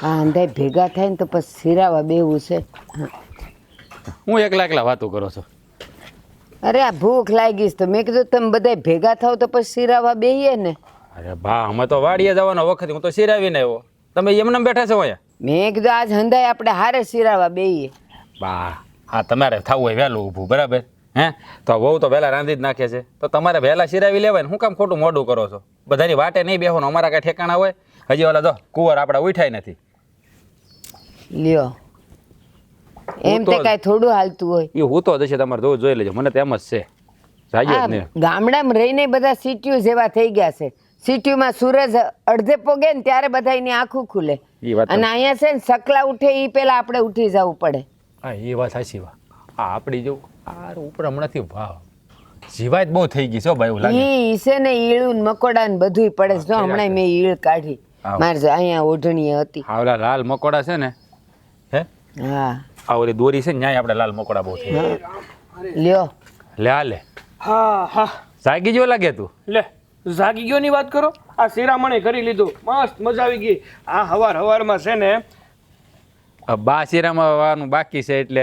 આ અંધાઈ ભેગા થાય ને તો પછી સિરાવા બેવું છે. હું એકલા વાતો કરો છો? અરે આ ભૂખ લાગી છે તો મેં કીધું તમે બધા ભેગા થાવ તો પછી સિરાવા બેહીએ ને. અરે બા અમે તો વાડીએ જવાનો વખત હું તો સિરાવીને આવ્યો, તમે એમને બેઠા છો અહીંયા? મેં કીધું આજ હંધાઈ આપણે હારે સિરાવા બેહીએ. બા હા તમારે થવું હોય વહેલું ઊભું બરાબર હે, તો વહુ તો વહેલા રાંધી જ નાખે છે, તો તમારે વહેલા સિરાવી લેવાય ને, શું કામ ખોટું મોડું કરો છો? બધાની વાટે નહીં બેસવાનું, અમારા કાંઈ ઠેકાણા હોય? હજી ઓલા જો કુંવર આપણા ઉઠાય નથી. લ્યો એમ તે કાંઈ થોડું હાલતું હોય. એ હું તો જશે તમારે જોઈ લેજો, મને તો એમ જ છે. જાજો જ ને ગામડામાં રહીને બધા સિટીઓ જેવા થઈ ગયા છે. સિટીમાં સૂરજ અડધે પોગે ને ત્યારે બધાની આંખું ખુલે, એ વાત અને અહીંયા છે ને સકલા ઉઠે એ પેલા આપણે ઉઠી જવું પડે. હા એ વાત સાચી. વાત આ આપણી જો આ ઉપર હમણાંથી વાહ જીવાત બહુ થઈ ગઈ છે ભાઈ, એવું લાગે. ઈ છે ને ઈળું ને મકોડા ને બધુંય પડે છે. જો હમણાં મેં ઈળ કાઢી મારે જો અહીંયા ઓઢણીએ હતી. હા ઓલા લાલ મકોડા છે ને, હે હા આ ઓલી દોરી છે ને ન્યાય આપણે લાલ મકોડા બહુ થઈ ગયા. લ્યો લે આ લે હા હા જાગી જો લાગે તું. લે જાગી ગયો ની વાત કરો. આ શિરામણે કરી લીધું, મસ્ત મજા આવી ગઈ. આ હવારમાં છે ને બા શિરામાં વાનું બાકી છે એટલે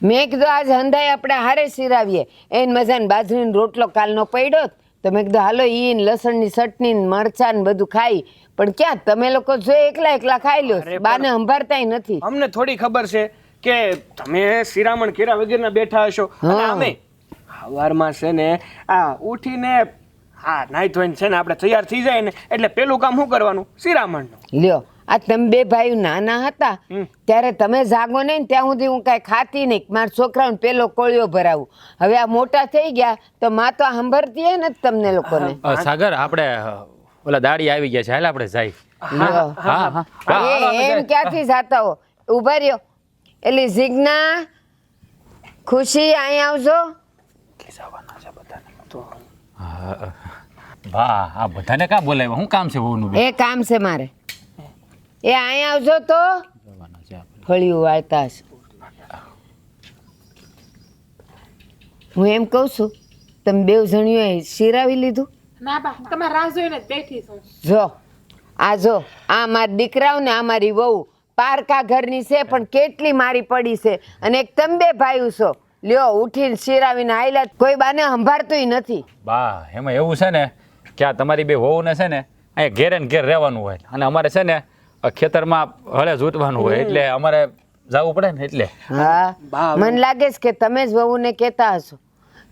મેં કીધું આજ હંધાઈ આપણે હારે સિરાવીએ. એને મજાને બાજરીનો રોટલો કાલનો પડ્યો તો મેં કીધું હાલો ઈ ને લસણની ચટણી ને મરચાં ને બધું ખાઈ. પણ ક્યાં તમે લોકો જો એકલા ખાઈ લ્યો, બાને સંભાળતાય નથી. અમને થોડી ખબર છે કે તમે શિરામણ કર્યા વગરના બેઠા હશો. અને અમે હવારમાં છે ને આ ઉઠીને હા નાઈ ધોઈને છે ને આપણે તૈયાર થઈ જાય ને એટલે પેલું કામ શું કરવાનું? શિરામણનું. લ્યો આ તમે બે ભાઈ નાના હતા ત્યારે તમે જાગો નહીં ત્યાં સુધી હું કાંઈ ખાતી નહીં, મારા છોકરાઓને પેલો કોળિયો ભરાવું. હવે આ મોટા થઈ ગયા તો માં તો સાંભળતી હે ને તમને લોકોને. સાગર આપણે ઓલા દાડી આવી ગયા છે, હાલ આપણે જાય. હા હા એમ ક્યાંથી જાતા હો? ઉભા રહ્યો. એટલે જીજ્ઞા ખુશી અહીંયા આવજો. વાહ આ બધાને કાં બોલાવ્યા? શું કામ છે બહુનું? એ કામ છે મારે. એ અહીંયા આવજો તો ફળિયું વાળતા હશે. હું એમ કહું છું તમે બેવ જણીઓએ સિરાવી લીધું? ના બા તમારે રાહ જોઈને જ બેઠી છું. જો આ મારા દીકરાઓ ને આ મારી વહુ પારકા ઘરની છે પણ કેટલી મારી પડી છે. અને એક તમે બે ભાઈ છો, લ્યો ઉઠીને સિરાવીને આયલા, કોઈ બાને સંભાળતુંય નથી. બા એમાં એવું છે ને કે આ તમારી બે વહુને છે ને અહીંયા ઘેરે ને ઘેર રહેવાનું હોય, અને અમારે છે ને ખેતરમાં હળે જોતવાનું હોય, એટલે અમારે જવું પડે ને એટલે. હા મને લાગે છે કે તમે જ વહુને કહેતા હશો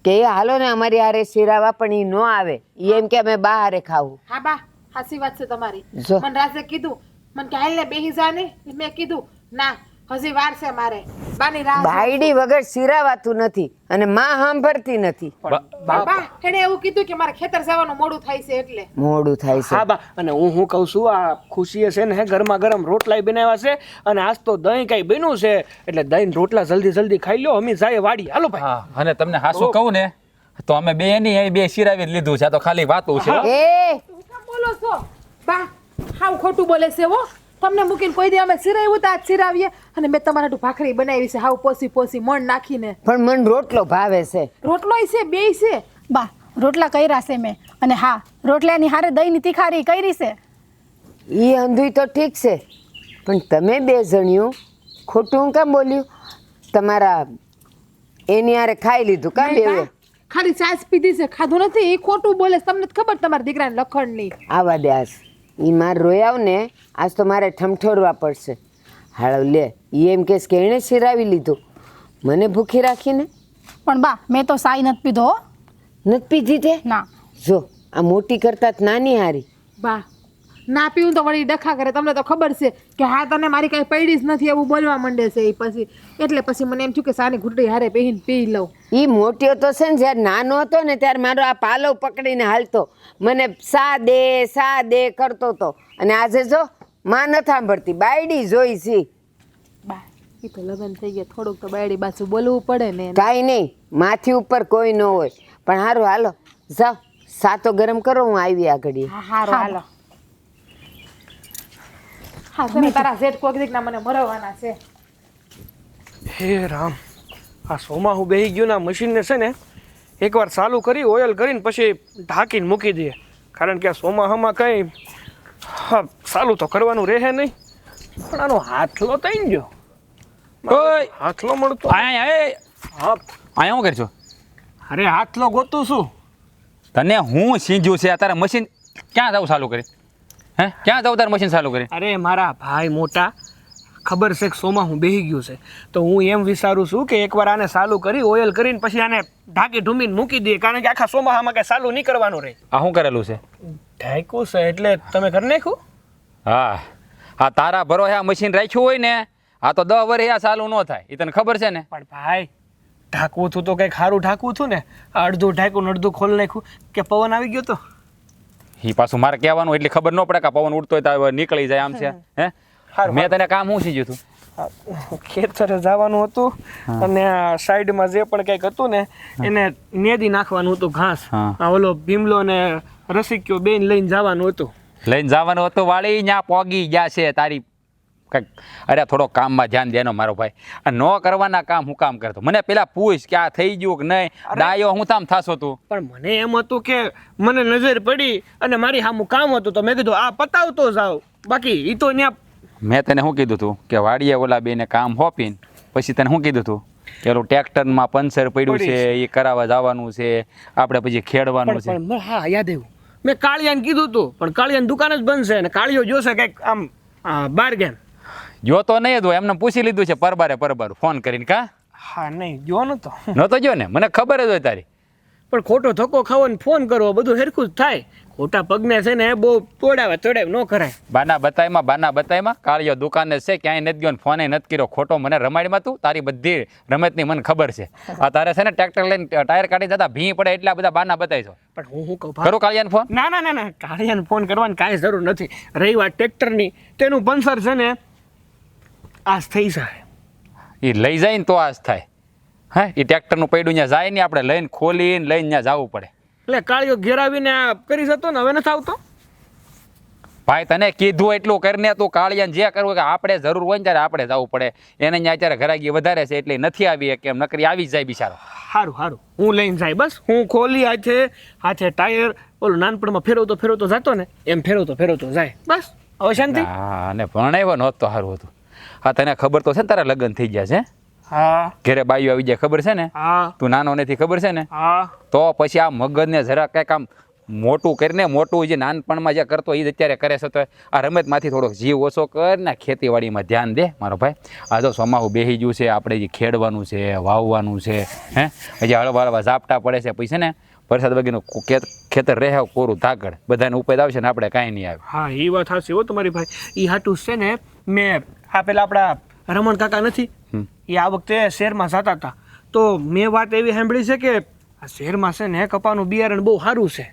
કે એ હાલો ને અમારી હારે સિરાવા, પણ એ ન આવે. ઈ એમ કે અમે બહારે ખાવું. હા બા હાસી વાત છે તમારી. જો. મને રાજે કીધું મને કે હાલ ને બેહી જા ને, મેં કીધું ના હજી વાર છે મારે બાની રાહ. બાયડી વગર સિરાવાતું નથી અને માં સાંભળતી નથી. બા એને એવું કીધું કે મારે ખેતર જવાનું મોડું થાય છે એટલે મોડું થાય છે. હા બા, અને હું કહું છું આ ખુશીએ છે ને ગરમા ગરમ રોટલા બનાવ્યા છે, અને આજ તો દહીં કઈ બન્યું છે એટલે દહીં રોટલા જલ્દી ખાઈ લો. અમે જાય વાડી. હાલો ભાઈ. હા અને તમને હાસું કહું ને તો અમે બે ની અહીં બે સિરાવી જ લીધું છે, આ તો ખાલી વાતું છે. એ શું કામ બોલો છો બા? હાવ ખોટું બોલે છે હો. તમને મૂકીને કોઈ દી અમે સિરાવ્યું તો આજ સિરાવીએ, અને મેં તમારા હાટુ ભાખરી બનાવી છે હાવ પોસી મણ નાખીને. પણ મને રોટલો ભાવે છે. રોટલોય છે બેય છે. બા રોટલા કર્યા છે મેં, અને હા રોટલાની હારે દહીંની તીખારી કરી છે. ઈ અંધુય તો ઠીક છે, પણ તમે બે જણ્યું ખોટું કામ બોલ્યું? તમારા એની હારે ખાઈ લીધું કામ બેવે? ખાલી છાશ પીધી છે, ખાધું નથી. એ ખોટું બોલે છે. તમને ખબર તમારા દીકરાને લખણની. આવા દે આજ ઈ માર રોયાવ ને આજ તો મારે ઠમઠોરવા પડશે. હાલો લે ઈ એમ કહેશ કે એણે સિરાવી લીધું, મને ભૂખી રાખીને. પણ બા મેં તો સાઈ નથી પીધો હો. નથી પીધી તે? ના. જો આ મોટી કરતા નાની હારી. બા ના પીવું તો વળી ડખા કરે. તમને તો ખબર છે કે હા તને મારી કાંઈ પડી જ નથી એવું બોલવા માંડે છે એ પછી. એટલે પછી મને એમ થયું કે સાની ઘૂંટડી હારે બેહીને પી લઉં. ઈ મોટીઓ તો છે ને જ્યારે નાનો હતો ને ત્યારે મારો આ પાલવ પકડીને હાલતો, મને સા દે કરતો હતો. અને આજે જો માં નથી સાંભળતી, બાયડી જોઈ છી. બા એ તો લગ્ન થઈ ગયા, થોડુંક તો બાયડી બાજુ બોલવું પડે ને. કાંઈ નહીં, માથી ઉપર કોઈ ન હોય. પણ સારું હાલો જાઓ, સાતો ગરમ કરો, હું આવી આ ઘડીએ. હા હારો હાલો. હા તમે તારા જેઠ કોક દીક ના મને મરવાના છે. હે રામ, આ સોમાં હું બેહી ગયો ના મશીનને છે ને એકવાર ચાલુ કરી ઓઇલ કરીને પછી ઢાંકીને મૂકી દઈએ, કારણ કે આ સોમાહામાં કંઈ ચાલુ તો કરવાનું રહે નહીં. પણ આનો હાથલો થઈ ગયો. ઓય હાથલો મળતો. આયા એ હા, આયા હું કરશો અરે હાથલો ગોતું શું? તને હું સીંજ્યું છે તારા મશીન ક્યાં જવું ચાલુ કરી હે ક્યાં જવું તારું મશીન ચાલુ કરી અરે મારા ભાઈ મોટા, ખબર છે કે સોમાં હું બેહી ગયું છે, તો હું એમ વિચારું છું કે એકવાર આને ચાલુ કરી ઓઇલ કરીને પછી આને ઢાંકી ઢૂમીને મૂકી દઈએ, કારણ કે આખા સોમાહામાં કઈ ચાલુ નહીં કરવાનું રહે. આ શું કરેલું છે ઢાંક્યું છે એટલે તમે કરી નાખ્યું? હા આ તારા ભરોસે આ મશીન રાખ્યું હોય ને આ તો 10 વર્ષ આ ચાલુ ન થાય એ તને ખબર છે ને. પણ ભાઈ ઢાંકવું હતું તો કંઈક સારું ઢાંકવું હતું ને. આ અડધું ઢાંક્યું ને અડધું ખોલી નાખ્યું કે પવન આવી ગયો તો. એ પાછું મારે કહેવાનું એટલે ખબર ન પડે કે પવન ઉડતો હોય તો નીકળી જાય આમ છે હે મેં તને કામ શું સીજ્યું તું ખેતરે જવાનું હતું અને આ સાઈડમાં જે પણ કંઈક હતું ને એને નેદી નાખવાનું હતું ઘાસ. હા. આ ઓલો ભીમલો ને રસિક્યો બેન લઈને જવાનું હતું. લઈને જવાનું હતું વાળી ત્યાં પોગી ગયા છે તારી કંઈક અરે થોડો કામમાં ધ્યાન દેનો મારો ભાઈ આ ન કરવાના કામ હું કામ કરતો મને પેલા પૂછ કે આ થઈ ગયું કે નહીં ડાયો હું તામ થાશો તું પણ મને એમ હતું કે મને નજર પડી અને મારી સામું કામ હતું તો મેં કીધું આ પતાવતો જાવ, બાકી એ તો ત્યાં. મેં તને શું કીધું તું કે વાડીએ ઓલા બેને કામ હોપીને પછી તને શું કીધું તું કે ઓલું ટ્રેક્ટરમાં પંચર પડ્યું છે એ કરાવવા જવાનું છે આપણે પછી ખેડવાનું છે. પણ હા યાદ આવ્યું, મેં કાળિયાને કીધું હતું પણ કાળિયાની દુકાન જ બંધ છે અને કાળિયો જોશે કંઈક આમ બાર ગેમ. જો તો નહીં તો એમને પૂછી લીધું છે પરબારું ફોન કરીને કા હા નહીં જો નતો. નહોતો જો ને મને ખબર જ હોય તારી. પણ ખોટો ધક્કો ખાવો ને ફોન કરવો બધું હેરખું જ થાય. ખોટા પગને છે ને બહુ તોડાવ ન કરાય. બાના બતાયમાં કાળિયો દુકાને છે ક્યાંય નથી ગયો ને ફોને નથી કર્યો ખોટો મને રમાડીમાં તું તારી બધી રમતની મને ખબર છે. આ તારે છે ને ટ્રેક્ટર લઈને ટાયર કાઢી જતા ભી પડે એટલા બધા બાના બતાવી છો. પણ હું કહું કરું કાળિયાને ફોન ના કાળિયાને ફોન કરવાની કાંઈ જરૂર નથી. રહી વાત ટ્રેક્ટરની તેનું પંચર છે ને આજ થઈ જાય. એ લઈ જાય ને તો આજ થાય હા એ ટ્રેક્ટરનું પૈડું ત્યાં જાય ને આપણે લઈને ખોલીને લઈને ત્યાં જવું પડે. એટલે કાળિયો ઘેરાવીને આ કરી જતો ને હવે નથી આવતો. ભાઈ તને કીધું એટલું કરીને તું કાળિયાને જે કરવું કે આપણે જરૂર હોય ને ત્યારે આપણે જવું પડે એને ત્યાં અત્યારે ઘરાગી વધારે છે એટલે નથી આવી કે એમ નકરી આવી જ જાય બિચારો. સારું હું લઈને જાય બસ હું ખોલી હાથે ટાયર ઓલું નાનપણમાં ફેરવતો જતો ને એમ ફેરવતો જાય બસ હવે શાંતિ. હા અને ભણાવ્યો નહોત તો સારું હતું. હા તને ખબર તો છે ને તારા લગ્ન થઈ ગયા છે હા ઘરે બાયું આવી જાય ખબર છે ને હા તું નાનો નથી ખબર છે ને હા તો પછી આ મગજને જરા કંઈક આમ મોટું કરીને મોટું જે નાનપણમાં જે કરતો એ જ અત્યારે કરે છે તો આ રમતમાંથી થોડોક જીવ ઓછો કર ને ખેતીવાડીમાં ધ્યાન દે મારો ભાઈ. આ જો સોમાહું બેસી ગયું છે આપણે જે ખેડવાનું છે વાવવાનું છે હે હજી હળવા ઝાપટા પડે છે પછી છે ને વરસાદ વગેરેનું ખેતર રહે કોરું ધાકડ બધાને ઉપેદ આવશે ને આપણે કાંઈ નહીં આવે. હા એ વાત સાચી હો તમારી ભાઈ. એ હાટું છે ને મેં આ પેલા આપણા રમણ કાકા નથી એ આ વખતે શહેરમાં જતા હતા તો મેં વાત એવી સાંભળી છે કે આ શહેરમાં છે ને કપાનું બિયારણ બહુ સારું છે.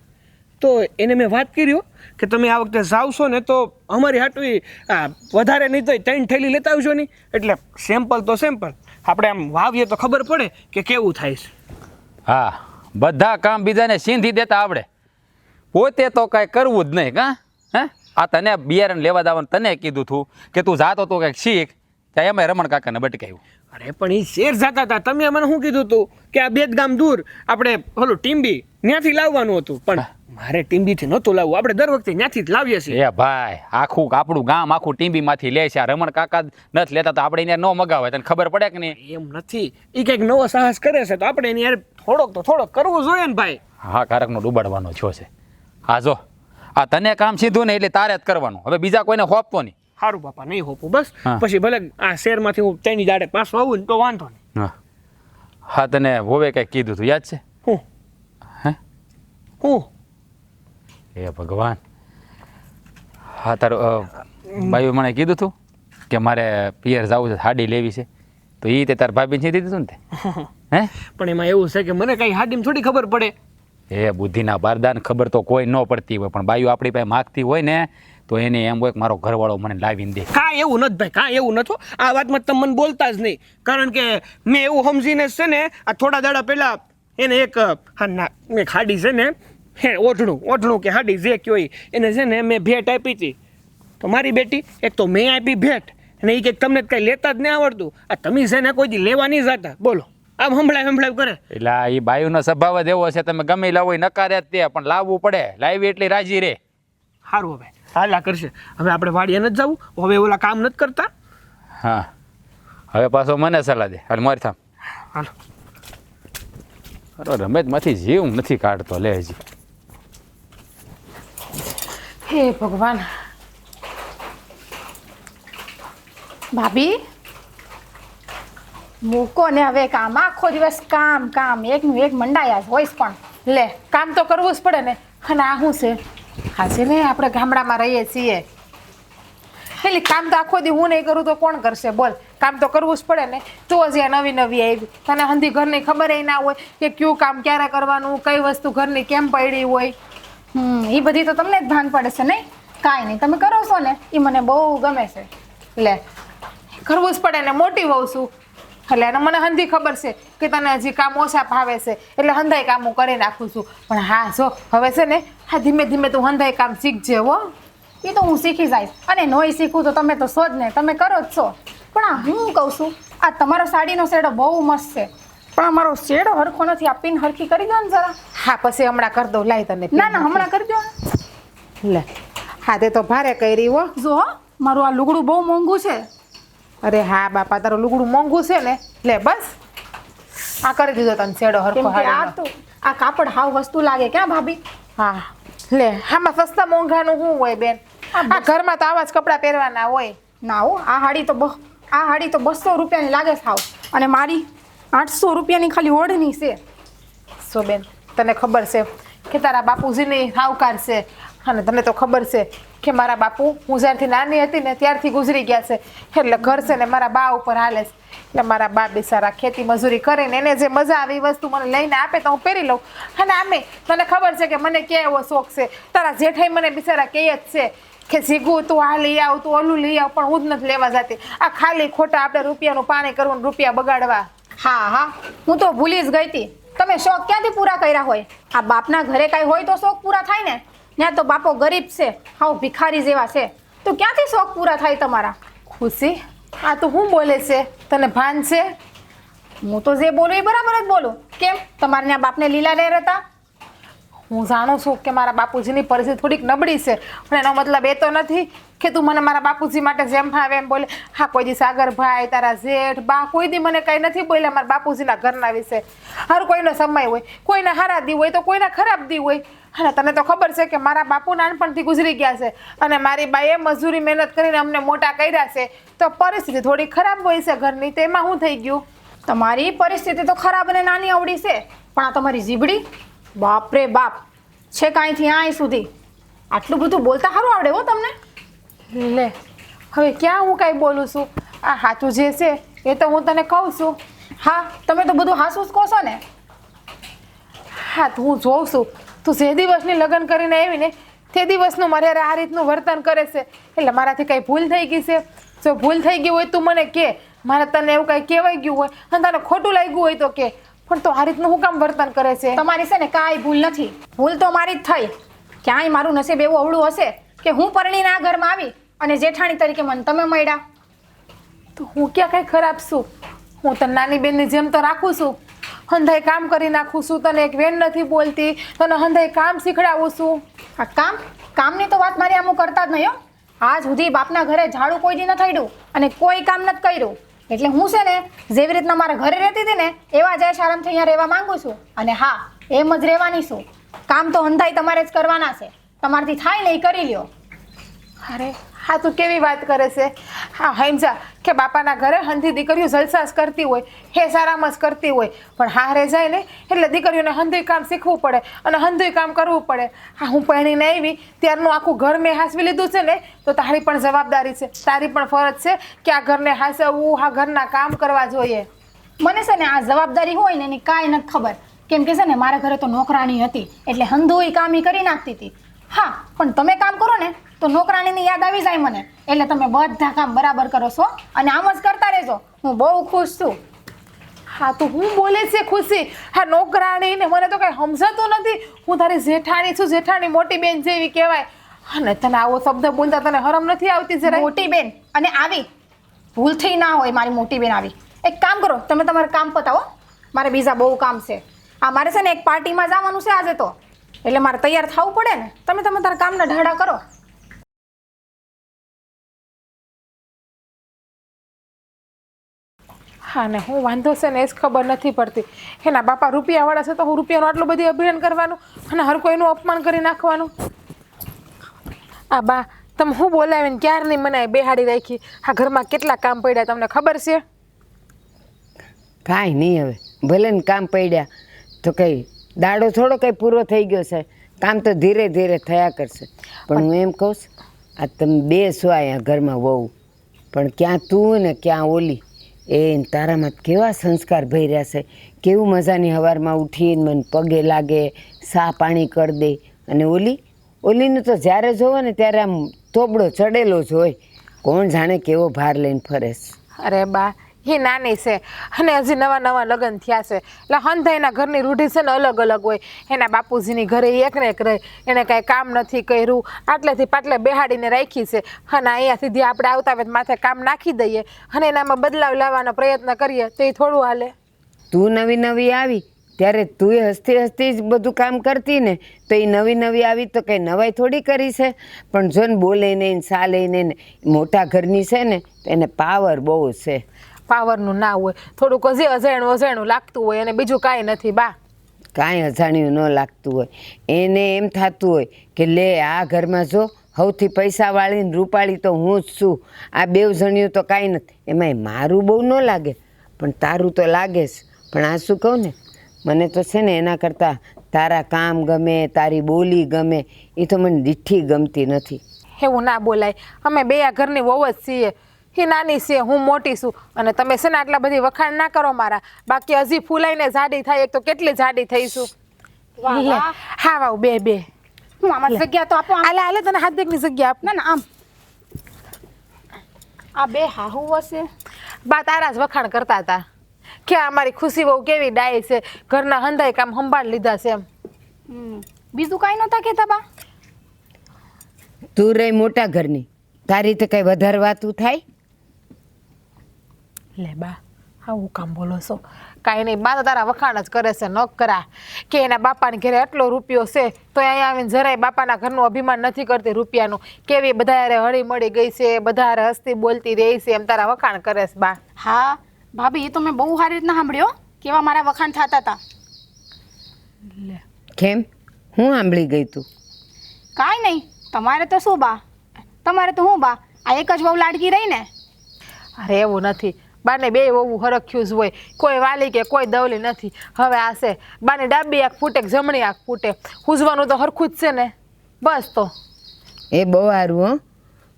તો એને મેં વાત કર્યો કે તમે આ વખતે જાવશો ને તો અમારી હાટું વધારે નહીં તો 3 થેલી લેતા આવજો નહીં. એટલે સેમ્પલ તો સેમ્પલ આપણે આમ વાવીએ તો ખબર પડે કે કેવું થાય છે. હા બધા કામ બીજાને સીંધી દેતા આવડે પોતે તો કાંઈ કરવું જ નહીં કાં હે આ તને બિયારણ લેવા જવાનું તને કીધું હતું કે તું જાતો તો કંઈક શીખ ત્યાં એમાં રમણ કાકાને બટકાયું. અરે પણ એ શેર જતા હતા તમે મને શું કીધું હતું કે આ 2 ગામ દૂર આપણે ઓલું ટીમ્બી ત્યાંથી લાવવાનું હતું પણ મારે ટીમ્બીથી નહોતું લાવવું. આપણે દર વખતે ત્યાંથી જ લાવીએ છીએ. એ ભાઈ આખું આપણું ગામ આખું ટીમ્બીમાંથી લે છે આ રમણ કાકા નથી લેતા તો આપણે એને ન મગાવે તને ખબર પડે કે નહીં. એમ નથી એ કંઈક નવો સાહસ કરે છે તો આપણે એની યાર થોડોક કરવું જોઈએ ને ભાઈ. હા કારકનો ડૂબાડવાનો છો છે. હા જો આ તને કામ સીધું ને એટલે તારે જ કરવાનું હવે બીજા કોઈને હોપતો નહીં. સારું બાપા નહીં હોપું બસ. હા. પછી ભલે આ શહેરમાંથી હું તેની દાડે પાછો આવું ને તો વાંધો નહીં. હા હા તને હોવે કંઈક કીધું તું યાદ છે હું હે હું એ ભગવાન હા તારું ભાઈ મને કીધું તું કે મારે પિયર જવું છે સાડી લેવી છે તો એ તે તાર ભાભીને સીધી દીધું ને તે હે પણ એમાં એવું છે કે મને કઈ હાડીમાં થોડી ખબર પડે. એ બુદ્ધિના બારદાન ખબર તો કોઈ ન પડતી હોય પણ બાયું આપણી પાસે માગતી હોય ને તો એને એમ હોય કે મારો ઘરવાળો મને લાવીને દે. કાંઈ એવું નથી ભાઈ કાંઈ એવું નતું. આ વાતમાં તમે મને બોલતા જ નહીં કારણ કે મેં એવું સમજીને છે ને આ થોડા દાડા પહેલા એને એક મેં ખાડી છે ને હે ઓઢણું કે હાડી જે કયો એને છે ને મેં ભેટ આપી હતી. તો મારી બેટી એક તો મેં આપી ભેટ અને એ કંઈક તમને કાંઈ લેતા જ નહીં આવડતું. આ તમે છે ને કોઈ દી લેવા નહીં જતા બોલો આમ હંભળાય કરે. એટલે એ બાયુનો સ્વભાવ જ એવો છે તમે ગમે લાવો એ નકારે જ તે પણ લાવવું પડે લાવી એટલી રાજી રે. સારું હવે હાલા કરશે. હવે આપણે વાડીએ નથી જવું, હવે ઓલા કામ નથી કરતા. હા હવે પાછો મને સલાહ દે. હાલ મારી થામ. હાલો. અરે રમેશમાંથી જીવ નથી કાઢતો લે હજી. હે ભગવાન. ભાભી મૂકો ને હવે કામ. આખો દિવસ કામ કામ એકનું એક મંડાયા જ હોઈશ. પણ લે કામ તો કરવું જ પડે ને. અને આ શું છે? હા છે ને આપણે ગામડામાં રહીએ છીએ એટલે કામ તો આખો દી હું નહીં કરું તો કોણ કરશે બોલ. કામ તો કરવું જ પડે ને. તો જ આ નવી નવી આવી તને હંધી ઘરની ખબર ના હોય કે કયું કામ ક્યારે કરવાનું, કઈ વસ્તુ ઘરની કેમ પડી હોય. એ બધી તો તમને જ ભાન પડે છે નહીં? કાંઈ નહીં, તમે કરો છો ને એ મને બહુ ગમે છે. લે કરવું જ પડે ને. મોટી વહુ છું એટલે અને મને હંધી ખબર છે કે તને હજી કામ ઓછા ભાવે છે એટલે હંધાઈ કામ હું કરી નાખું છું. પણ હા જો હવે છે ને હા ધીમે ધીમે તું હંધાઈ કામ શીખજે હો. એ તો હું શીખી જઈશ. અને નોય શીખું તો તમે તો છો જ ને, તમે કરો જ છો. પણ આ હું કહું છું, આ તમારો સાડીનો શેડો બહુ મસ્ત છે, પણ અમારો શેડો હરખો નથી. આ પિન હરખી કરી દો ને જરા. હા પછી હમણાં કરી દઉં. લાય તને ના ના હમણાં કરી દો ને. લે હા તે તો ભારે કરી હો. જો હો, મારું આ લુગડું બહુ મોંઘું છે. અરે હા બાપા તારું લુગડું મોંઘું છે ને. લે બસ આ કરી દીધો તને શેડો હરખો કેમ કે આ હાડીનો. તો આ કાપડ હાવ વસ્તુ લાગે ક્યાં ભાભી? હા લે આમાં સસ્તા મોંઘાનું શું હોય બેન? આ ઘરમાં તો આવા જ કપડાં પહેરવાના હોય. ના હો, આ હાડી તો 200 રૂપિયાની લાગે છે હાવ. અને મારી 800 રૂપિયાની ખાલી ઓઢણી છે. સો બેન તને ખબર છે કે તારા બાપુજીની સાવકાર છે અને તને તો ખબર છે કે મારા બાપુ હું જ્યારથી નાની હતી ને ત્યારથી ગુજરી ગયા છે. એટલે ઘર છે ને મારા બા ઉપર હાલે છે. એટલે મારા બા બિચારા ખેતી મજૂરી કરીને એને જે મજા આવે એ વસ્તુ મને લઈને આપે તો હું પહેરી લઉં. અને આમે તને ખબર છે કે મને ક્યાં એવો શોખ છે. તારા જેઠાઈ મને બિચારા કહે જ છે કે જીગું તું આ લઈ આવ, તું ઓલું લઈ આવ, પણ હું જ નથી લેવા જતી. આ ખાલી ખોટા આપણે રૂપિયાનું પાણી કરવું, રૂપિયા બગાડવા. હા હા, હું તો ભૂલી જ ગઈ હતી. તમે શોખ ક્યાંથી પૂરા કર્યા હોય? આ બાપના ઘરે કાંઈ હોય તો શોખ પૂરા થાય ને. ત્યાં તો બાપો ગરીબ છે, હાવ ભિખારી જેવા છે, તો ક્યાંથી શોખ પૂરા થાય તમારા? ખુશી આ તું શું બોલે છે? તને ભાન છે? હું તો જે બોલું એ બરાબર જ બોલું. કેમ તમારે ત્યાં બાપને લીલા લહેર હતા? હું જાણું છું કે મારા બાપુજીની પરિસ્થિતિ થોડીક નબળી છે, પણ એનો મતલબ એ તો નથી કે તું મને મારા બાપુજી માટે જેમ ભાવે એમ બોલે. હા કોઈ દી સાગરભાઈ, તારા જેઠ, બા કોઈ દી મને કંઈ નથી બોલ્યા મારા બાપુજીના ઘરના વિશે. હર કોઈનો સમય હોય, કોઈના હારા દી હોય તો કોઈના ખરાબ દી હોય. અને તને તો ખબર છે કે મારા બાપુ નાનપણથી ગુજરી ગયા છે અને મારી બાએ મજૂરી મહેનત કરીને અમને મોટા કર્યા છે. તો પરિસ્થિતિ થોડી ખરાબ હોય છે ઘરની, તેમાં શું થઈ ગયું? તમારી પરિસ્થિતિ તો ખરાબ અને નાની અવળી છે, પણ આ તમારી જીબડી બાપ રે બાપ છે કાંઈથી આય સુધી. આટલું બધું બોલતા સારું આવડે હો તમને. લે હવે ક્યાં હું કાંઈ બોલું છું? આ સાચું જે છે એ તો હું તને કહું છું. હા તમે તો બધું હાસું જ કહો છો ને. હા તો હું જોઉં છું તું જે દિવસની લગ્ન કરીને આવી ને તે દિવસનું મારે આ રીતનું વર્તન કરે છે. એટલે મારાથી કંઈ ભૂલ થઈ ગઈ છે? જો ભૂલ થઈ ગઈ હોય તું મને કે. મારે તને એવું કાંઈ કહેવાય ગયું હોય અને તને ખોટું લાગ્યું હોય તો કે. પણ તો આ રીતનું હું કામ વર્તન કરે છે? તમારી છે ને કાંઈ ભૂલ નથી. ભૂલ તો મારી જ થઈ. ક્યાંય મારું નસીબ એવું અવળું હશે કે હું પરણીને આ ઘરમાં આવી અને જેઠાણી તરીકે મને તમે મળ્યા. તો હું ક્યાં કાંઈ ખરાબ છું? હું તને નાની બેનની જેમ તો રાખું છું. હંધાઈ કામ કરી નાખું છું. તને એક વેન નથી બોલતી. તને હંધાઈ કામ શીખડાવું છું. આ કામની તો વાત મારી આમ કરતા જ નહીં હો. આજ સુધી બાપના ઘરે ઝાડુ કોઈ દી ન થઈડું અને કોઈ કામ નથી કર્યું. એટલે હું છે ને જેવી રીતના મારા ઘરે રહેતી હતી ને એવા જય આરામથી અહીંયા રહેવા માંગુ છું. અને હા એમ જ રહેવાની છું. કામ તો હંધાઈ તમારે જ કરવાના છે. તમારથી થાય ને એ કરી લ્યો. અરે હા તું કેવી વાત કરે છે? હા સમજા કે બાપાના ઘરે હંધી દીકરીઓ જલસાસ કરતી હોય, હે સારામાં જ કરતી હોય, પણ હારે જાય ને એટલે દીકરીઓને હંધુય કામ શીખવું પડે અને હંધુય કામ કરવું પડે. હા હું પરણીને આવી ત્યારનું આખું ઘર મેં હાંસવી લીધું છે ને તો તારી પણ જવાબદારી છે, તારી પણ ફરજ છે કે આ ઘરને હાંસવવું, આ ઘરના કામ કરવા જોઈએ. મને છે ને આ જવાબદારી હોય ને એની કાંઈ નથી ખબર. કેમ કે છે ને મારા ઘરે તો નોકરાણી હતી એટલે હંધુય કામ ઈ કરી નાખતી હતી. હા પણ તમે કામ કરો ને તો નોકરાણીની યાદ આવી જાય મને. એટલે તમે બધા કામ બરાબર કરો છો અને આમ જ કરતા રહેજો. હું બહુ ખુશ છું. હા તો હું બોલે છે ખુશી? હા નોકરાણી ને મને તો કઈ સમજાતું નથી. હું તારી જેઠાણી છું, જેઠાણી મોટી બેન જેવી કહેવાય. અને તને આવો શબ્દ બોલતા તને હરમ નથી આવતી જરા? મોટી બેન અને આવી ભૂલથી ના હોય મારી મોટી બેન આવી. એક કામ કરો તમે તમારું કામ પતાવો. મારે બીજા બહુ કામ છે. આ મારે છે ને એક પાર્ટીમાં જવાનું છે આજે તો, એટલે મારે તૈયાર થવું પડે ને. તમે તારા કામના ઢાડા કરો. હા ને હું વાંધો છે ને એ જ ખબર નથી પડતી. એના બાપા રૂપિયાવાળા છે તો હું રૂપિયાનું આટલું બધું અભિનય કરવાનું અને હર કોઈનું અપમાન કરી નાખવાનું. આ બા તમે હું બોલાવીને ક્યારની મને બેહાડી રાખી. આ ઘરમાં કેટલા કામ પડ્યા તમને ખબર છે? કાંઈ નહીં હવે ભલે ને કામ પડ્યા તો કંઈ દાડો થોડો કંઈ પૂરો થઈ ગયો છે. કામ તો ધીરે ધીરે થયા કરશે. પણ હું એમ કહું છું આ તમે બે છો અહીંયા ઘરમાં વહુ, પણ ક્યાં તું ને ક્યાં ઓલી એ તારામાં કેવા સંસ્કાર ભર્યા છે. કેવું મજાની સવારમાં ઉઠીને મને પગે લાગે, સા પાણી કરી દે. અને ઓલીનું તો જ્યારે જોવો ને ત્યારે આમ થોબડો ચડેલો જ હોય. કોણ જાણે કેવો ભાર લઈને ફરે છે. અરે બા એ નાની છે અને હજી નવા નવા લગ્ન થયા છે એટલે હંધાઈના ઘરની રૂઢી છે ને અલગ અલગ હોય. એના બાપુજીની ઘરે એકને એક રહે, એને કાંઈ કામ નથી કર્યું, આટલેથી પાટલે બેહાડીને રાખી છે અને અહીંયા સીધી આપણે આવતા આવે માથે કામ નાખી દઈએ અને એનામાં બદલાવ લાવવાનો પ્રયત્ન કરીએ તો એ થોડું હાલે. તું નવી નવી આવી ત્યારે તું હસતી હસતી જ બધું કામ કરતી ને, તો એ નવી નવી આવી તો કંઈ નવાઈ થોડી કરી છે. પણ જો ને બોલે નહીં ચાલે નહીં, મોટા ઘરની છે ને તો એને પાવર બહુ છે. પાવરનું ના હોય, થોડુંક હજી અજાણું અજાણું લાગતું હોય અને બીજું કાંઈ નથી બા. કાંઈ અજાણ્યું ન લાગતું હોય. એને એમ થતું હોય કે લે આ ઘરમાં જો સૌથી પૈસાવાળી ને રૂપાળી તો હું જ છું, આ બેવ જણ્યું તો કાંઈ નથી. એમાંય મારું બહુ ન લાગે પણ તારું તો લાગે જ. પણ આ શું કહું ને, મને તો છે ને એના કરતાં તારા કામ ગમે, તારી બોલી ગમે. એ તો મને દીઠી ગમતી નથી. એવું ના બોલાય. અમે બે આ ઘરની વહુ જ છીએ. એ નાની છે, હું મોટી છું અને તમે છે ને આટલા બધી વખાણ ના કરો મારા. બાકી હજી ફૂલાઈને જાડી થાય, એક તો કેટલી જાડી થઈશું. વાહ, લે, વાહ. હા વાવ બે હું આમાં જગ્યા તો આપો. આલે આલે તને હાથ બેગની જગ્યા આપ. ના ના આમ આ બે હાહુ હશે. બા તારા જ વખાણ કરતા હતા કે અમારી ખુશી બહુ કેવી ડાય છે, ઘરના હંધાઈ કામ સંભાળ લીધા છે એમ. બીજું કાંઈ નહોતા કહેતા બા? તું રહી મોટા ઘરની, તારી તો કંઈ વધારે વાતું થાય. લે બા આવું કામ બોલો છો? કાંઈ નહીં બા, તો તારા વખાણ જ કરે છે. ન કરા કે એના બાપાને ઘરે આટલો રૂપિયો છે તો અહીંયા આવીને જરાય બાપાના ઘરનું અભિમાન નથી કરતી રૂપિયાનું. કેવી બધા હારે હળી મળી ગઈ છે, બધા હારે હસતી બોલતી રહી છે, એમ તારા વખાણ કરે છે બા. હા ભાભી, એ તો મેં બહુ સારી રીતના સાંભળ્યો કેવા મારા વખાણ થતા હતા. કેમ હું સાંભળી ગઈ તું? કાંઈ નહીં, તમારે તો શું બા, તમારે તો હું બા, આ એક જ બહુ લાડકી રહી ને. અરે એવું નથી, બાને બે વહુ હરખ્યું જ હોય, કોઈ વાલી કે કોઈ દવલી નથી. હવે આ છે બાને ડાબી આંખ ફૂટે કે જમણી આંખ ફૂટે, હુજવાનું તો હરખું જ છે ને બસ. તો એ બહુ સારું હો.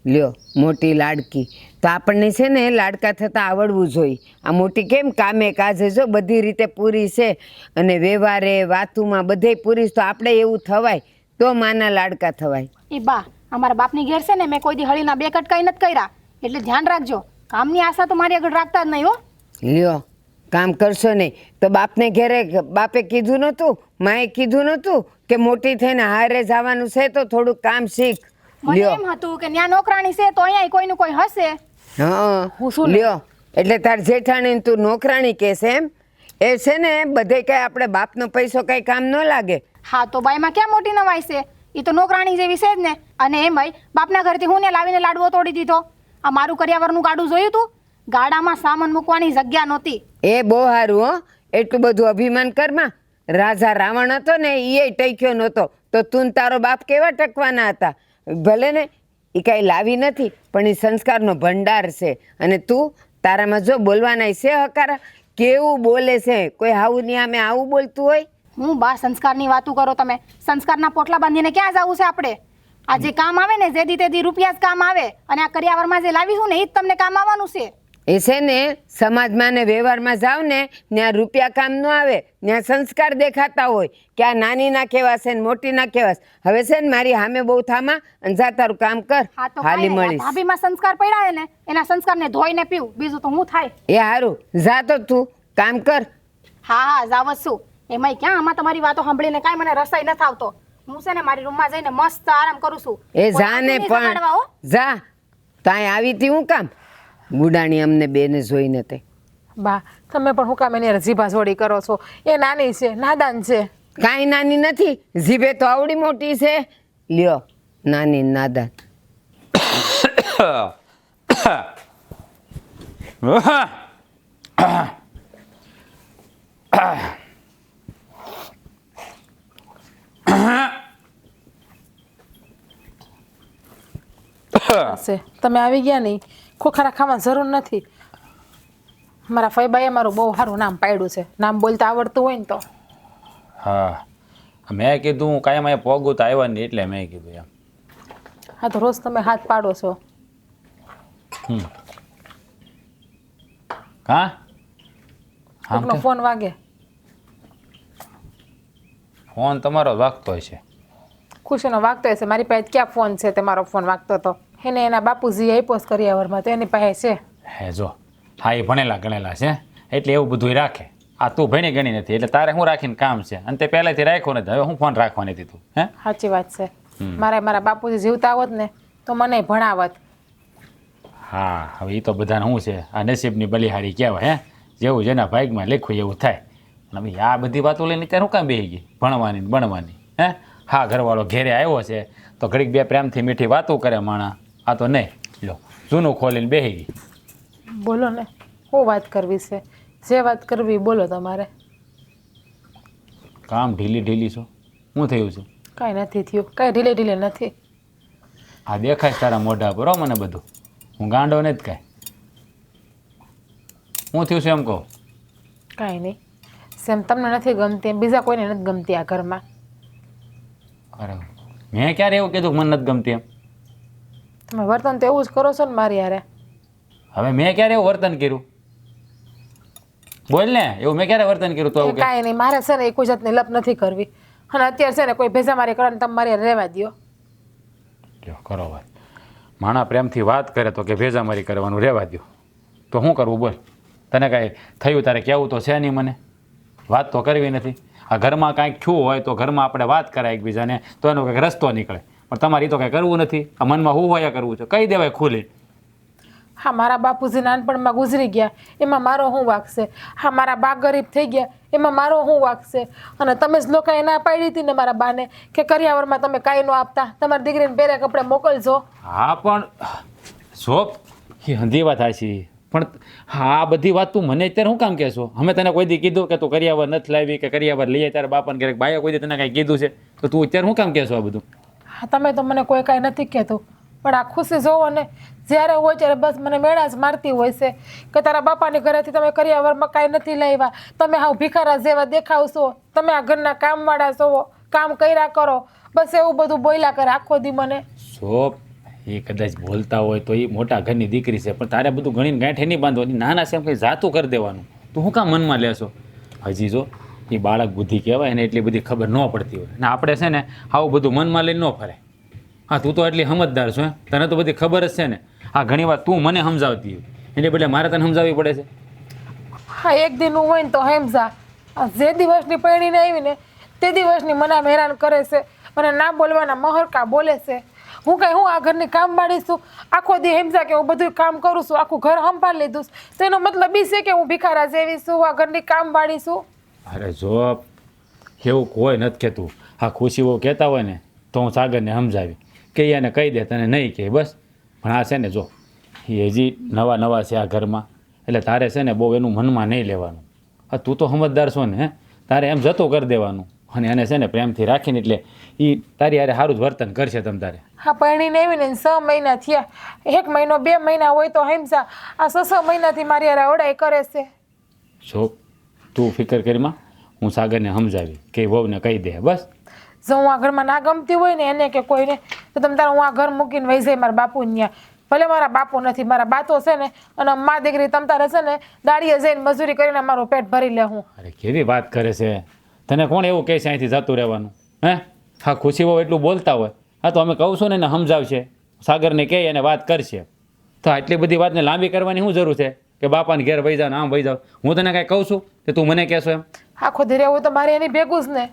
લ્યો મોટી લાડકી તો આપણને છે ને લાડકા થતાં આવડવું જોઈએ. આ મોટી કેમ કામે કાજે જો બધી રીતે પૂરી છે અને વ્યવહારે વાતુમાં બધે પૂરી, તો આપણે એવું થવાય તો માના લાડકા થવાય. એ બા, અમારા બાપની ઘેર છે ને મેં કોઈ દી હળીના બે કટકાઈ નથી કર્યા, એટલે ધ્યાન રાખજો. કામની આશા તો મારી આગળ રાખતા જ નહીં હો. લ્યો કામ કરશો નહીં તો બાપને ઘેરે બાપે કીધું નહોતું, માએ કીધું નહોતું કે મોટી થઈને હારે જવાનું છે તો થોડુંક કામ શીખ. મને એમ હતું કે ત્યાં નોકરાણી છે તો અહીંયા કોઈનું કોઈ હશે. હા હું શું લ્યો એટલે તાર જેઠાણી તું નોકરાણી કહેશે એમ? એ છે ને બધે કઈ આપણે બાપનો પૈસો કઈ કામ ન લાગે. હા તો બાઈમાં ક્યાં મોટી નવાઈ છે, એ તો નોકરાણી જેવી છે જ ને. અને એમાંય બાપના ઘરથી હું ને લાવીને લાડવો તોડી દીધો. આ મારું કરિયાવરનું ગાડું જોયું તું? ગાડામાં સામાન મૂકવાની જગ્યા નહોતી. એ બહુ સારું હો. એટલું બધું અભિમાન કરમાં. રાજા રાવણ હતો ને એ ટક્યો નહોતો તો તું તારો બાપ કેવા ટકવાના હતા? ભલે ને એ કાંઈ લાવી નથી પણ એ સંસ્કારનો ભંડાર છે. અને તું તારામાં જો બોલવાના છે હકારા, કેવું બોલે છે. કોઈ હાવું ની આમે આવું બોલતું હોય? હું બા સંસ્કારની વાતું કરો તમે? સંસ્કારના પોટલા બાંધીને ક્યાં જવું છે આપણે? આ જે કામ આવે ને જેદી તેદી રૂપિયા જ કામ આવે, અને આ કરિયાવરમાં જે લાવીશું ને એ જ તમને કામ આવવાનું છે. એ છે ને સમાજમાં ને વ્યવહારમાં જાવ ને ત્યાં રૂપિયા કામ ન આવે, ત્યાં સંસ્કાર દેખાતા હોય કે આ નાની ના કેવા છે ને મોટી ના કેવા છે. હવે છે ને મારી સામે બહુ થામા અને જા તારું કામ કર. હા તો હાલી કાંઈ નહીં, મળીશ. ભાભીમાં સંસ્કાર પડ્યા છે ને એના સંસ્કારને ધોઈને પીવું, બીજું તો હું થાય. એ સારું, જા તો તું કામ કર. હા હા જાવ જ છું. એમાંય ક્યાં આમાં તમારી વાતો સાંભળીને કાંઈ મને રસાઈ નથી આવતો. હું છે ને મારી રૂમમાં જઈને મસ્ત આરામ કરું છું. એ કોઈ જા ને આવતું નહીં પણ જગાડવા, હો. જા. તાય આવી તી હું કામ ગુડાણી અમને બેને જોઈને તે? બા તમે પણ હું કામ એની રજીભા જોડી કરો છો? એ નાની છે, નાદાન છે. કાંઈ નાની નથી, જીભે તો આવડી મોટી છે. લ્યો નાની ને નાદાન. છે તમે આવી ગયા નહીં. ખોખારા ખાવાની જરૂર નથી. મારા ફઈબાએ મારું બહુ સારું નામ પાડ્યું છે. નામ બોલતા આવડતું હોય ને તો. હા મેં કીધું કાંઈ મેં પોગું તો આવ્યા નહીં એટલે મેં કીધું એમ. હા તો રોજ તમે હાથ પાડો છો. હા કોકનો ફોન વાગે. ફોન તમારો વાગતો હશે. ખુશીનો વાગતો હશે. મારી પાસે ક્યાં ફોન છે તે મારો ફોન વાગતો હતો. એને એના બાપુજી આપ્યો છે કરિયાવરમાં તો એની પાસે છે. હે જો હા એ ભણેલા ગણેલા છે એટલે એવું બધું રાખે. આ તું ભણી ગણી નથી એટલે તારે શું રાખીને કામ છે અને તે પહેલાંથી રાખ્યો નથી. હવે હું ફોન રાખવાની હતી તું હે? સાચી વાત છે. મારા બાપુજી જીવતા હોત ને તો મને ભણાવત. હા હવે એ તો બધાને શું છે આ નસીબની બલિહારી કહેવાય હે. જેવું જેના ભાગમાં લખ્યું એવું થાય. અને ભાઈ આ બધી વાતો લઈને ત્યારે શું કામ બેસી ગઈ ભણવાની ને ભણવાની હે? હા ઘરવાળો ઘેરે આવ્યો છે તો ઘડીક બે પ્રેમથી મીઠી વાતો કરે માણા. આ તો નહીં લો જૂનું ખોલીને બેસી ગઈ. બોલો ને શું વાત કરવી છે? જે વાત કરવી બોલો તમારે. કામ ઢીલી ઢીલી છો શું થયું છે? કાંઈ નથી થયું. કાંઈ ઢીલે નથી. આ દેખાય તારા મોઢા પર હો મને બધું. હું ગાંડો નથી કાંઈ. શું થયું છે એમ કહો? કાંઈ નહીં. સેમ તમને નથી ગમતી એમ બીજા કોઈને નથી ગમતી આ ઘરમાં. અરે મેં ક્યારે એવું કીધું કે મને નથી ગમતી એમ? તમે વર્તન તો એવું જ કરો છો ને મારી યારે. હવે મેં ક્યારે એવું વર્તન કર્યું? બોલ ને એવું મેં ક્યારે વર્તન કર્યું તો આવું કે? કાંઈ નહીં. મારે છે ને એ કોઈ જાતની લપ નથી કરવી. અને અત્યારે છે ને કોઈ ભેજા મારી કરવાની તમે મારી હારે રહેવા દ્યો. જો કરો વાત. માણા પ્રેમથી વાત કરે તો કે ભેજામારી કરવાનું રહેવા દો તો શું કરવું બોલ? તને કાંઈ થયું તારે કહેવું તો છે નહીં મને. વાત તો કરવી નથી. આ ઘરમાં કાંઈક થયું હોય તો ઘરમાં આપણે વાત કરાય એકબીજાને તો એનો કંઈક રસ્તો નીકળે. પણ તમારે તો કાંઈ કરવું નથી. આ મનમાં હું હોય કરવું છે કહી દેવાય ખુલી. હા મારા બાપુજી નાનપણમાં ગુજરી ગયા એમાં મારો શું વાંક છે? હા મારા બા ગરીબ થઈ ગયા એમાં મારો શું વાંક છે? અને તમે જ લોકોએ ના પાડી હતી ને મારા બાને કે કરિયાવરમાં તમે કાંઈ ન આપતા, તમારી દીકરીને પહેરે કપડે મોકલજો. હા પણ શોપ એ હંધી વાત હાચી પણ હા આ બધી વાત તું મને અત્યારે શું કામ કહેશો? અમે તને કોઈ દી કીધું કે તું કરિયાવર નથી લાવી કે કરિયાવર લઈએ ત્યારે બાપાને ક્યારેક બાએ કોઈ દી તને કાંઈ કીધું છે તો તું અત્યારે શું કામ કહેશો આ બધું? હા તમે તો મને કોઈ કાંઈ નથી કહેતું પણ આ ખુશી જોવો ને જ્યારે હોય ત્યારે બસ મને મેળા જ મારતી હોય છે કે તારા બાપાની ઘરેથી તમે કરિયાવરમાં કાંઈ નથી લાવ્યા, તમે હાવ ભિખારા જેવા દેખાવશો, તમે આ ઘરના કામવાળા છો, કામ કર્યા કરો, બસ એવું બધું બોલ્યા કરે આખો દી મને. શોપ એ કદાચ બોલતા હોય તો એ મોટા ઘરની દીકરી છે પણ તારે બધું ગણીને ગાંઠે નહીં બાંધવાની. નાના છે એમ કંઈ જાતું કરી દેવાનું. તું શું કામ મનમાં લેશો? હજી જો એ બાળક બુદ્ધિ કહેવાય ને એટલી બધી ખબર ન પડતી હોય ને આપણે છે ને આવું બધું મનમાં લઈને ન ફરે. હા તું તો એટલી સમજદાર છો તને તો બધી ખબર જ છે ને. હા ઘણી વાર તું મને સમજાવતી હોય એટલે બદલે મારે તને સમજાવવી પડે છે. હા એક દિનનું હોય ને તો હેમઝા જે દિવસની પરણીને આવી ને તે દિવસની મને હેરાન કરે છે અને ના બોલવાના મહરકા બોલે છે. હું આ ઘરની કામ વાળીશું આખો દી હેમઝા કે હું બધું કામ કરું છું, આખું ઘર સંભાળ લીધું તો એનો મતલબ એ છે કે હું ભિખારા જેવી છું, આ ઘરની કામ વાળીશું. અરે જો એવું કોઈ નથી કહેતું. હા ખુશીઓ કહેતા હોય ને તો હું સાગરને સમજાવી કે એને કહી દે તને નહીં કહે બસ. પણ આ છે ને જો એ હજી નવા છે આ ઘરમાં એટલે તારે છે ને બહુ એનું મનમાં નહીં લેવાનું. હા તું તો સમજદાર છો ને હે તારે એમ જતું કરી દેવાનું અને એને છે ને પ્રેમથી રાખીને એટલે એ તારી હારે સારું જ વર્તન કરશે તમ તારે. હા પરણીને આવીને 6 મહિના થયા, 1 મહિનો 2 મહિના હોય તો હેમઝા આ 6 મહિનાથી મારી હારે ઓડાઈ કરે છે. જો તું ફિકર કરીમાં હું સાગરને સમજાવી કે વહુને કહી દે બસ. જો હું આ ઘરમાં ના ગમતી હોય ને એને કે કોઈને તો તમે તારે હું આ ઘર મૂકીને વહી જાય મારા બાપુ ત્યાં. ભલે મારા બાપુ નથી, મારા બાતો છે ને અને મા દીકરી તમ તારે છે ને દાડીએ જઈને મજૂરી કરીને મારું પેટ ભરી લે. હું અરે કેવી વાત કરે છે? તને કોણ એવું કહે છે અહીંથી જતું રહેવાનું હે? હા ખુશીઓ એટલું બોલતા હોય હા તો અમે કહું છું ને એને સમજાવશે, સાગરને કહે એને વાત કરશે. તો આટલી બધી વાતને લાંબી કરવાની શું જરૂર છે કે બાપાને ઘેર વહી જાવ ને આમ વહી જાવ? હું તને કાંઈ કહું છું કે તું મને કહેશો એમ? આખો ધીરે હોય તો મારે એની ભેગું જ ને.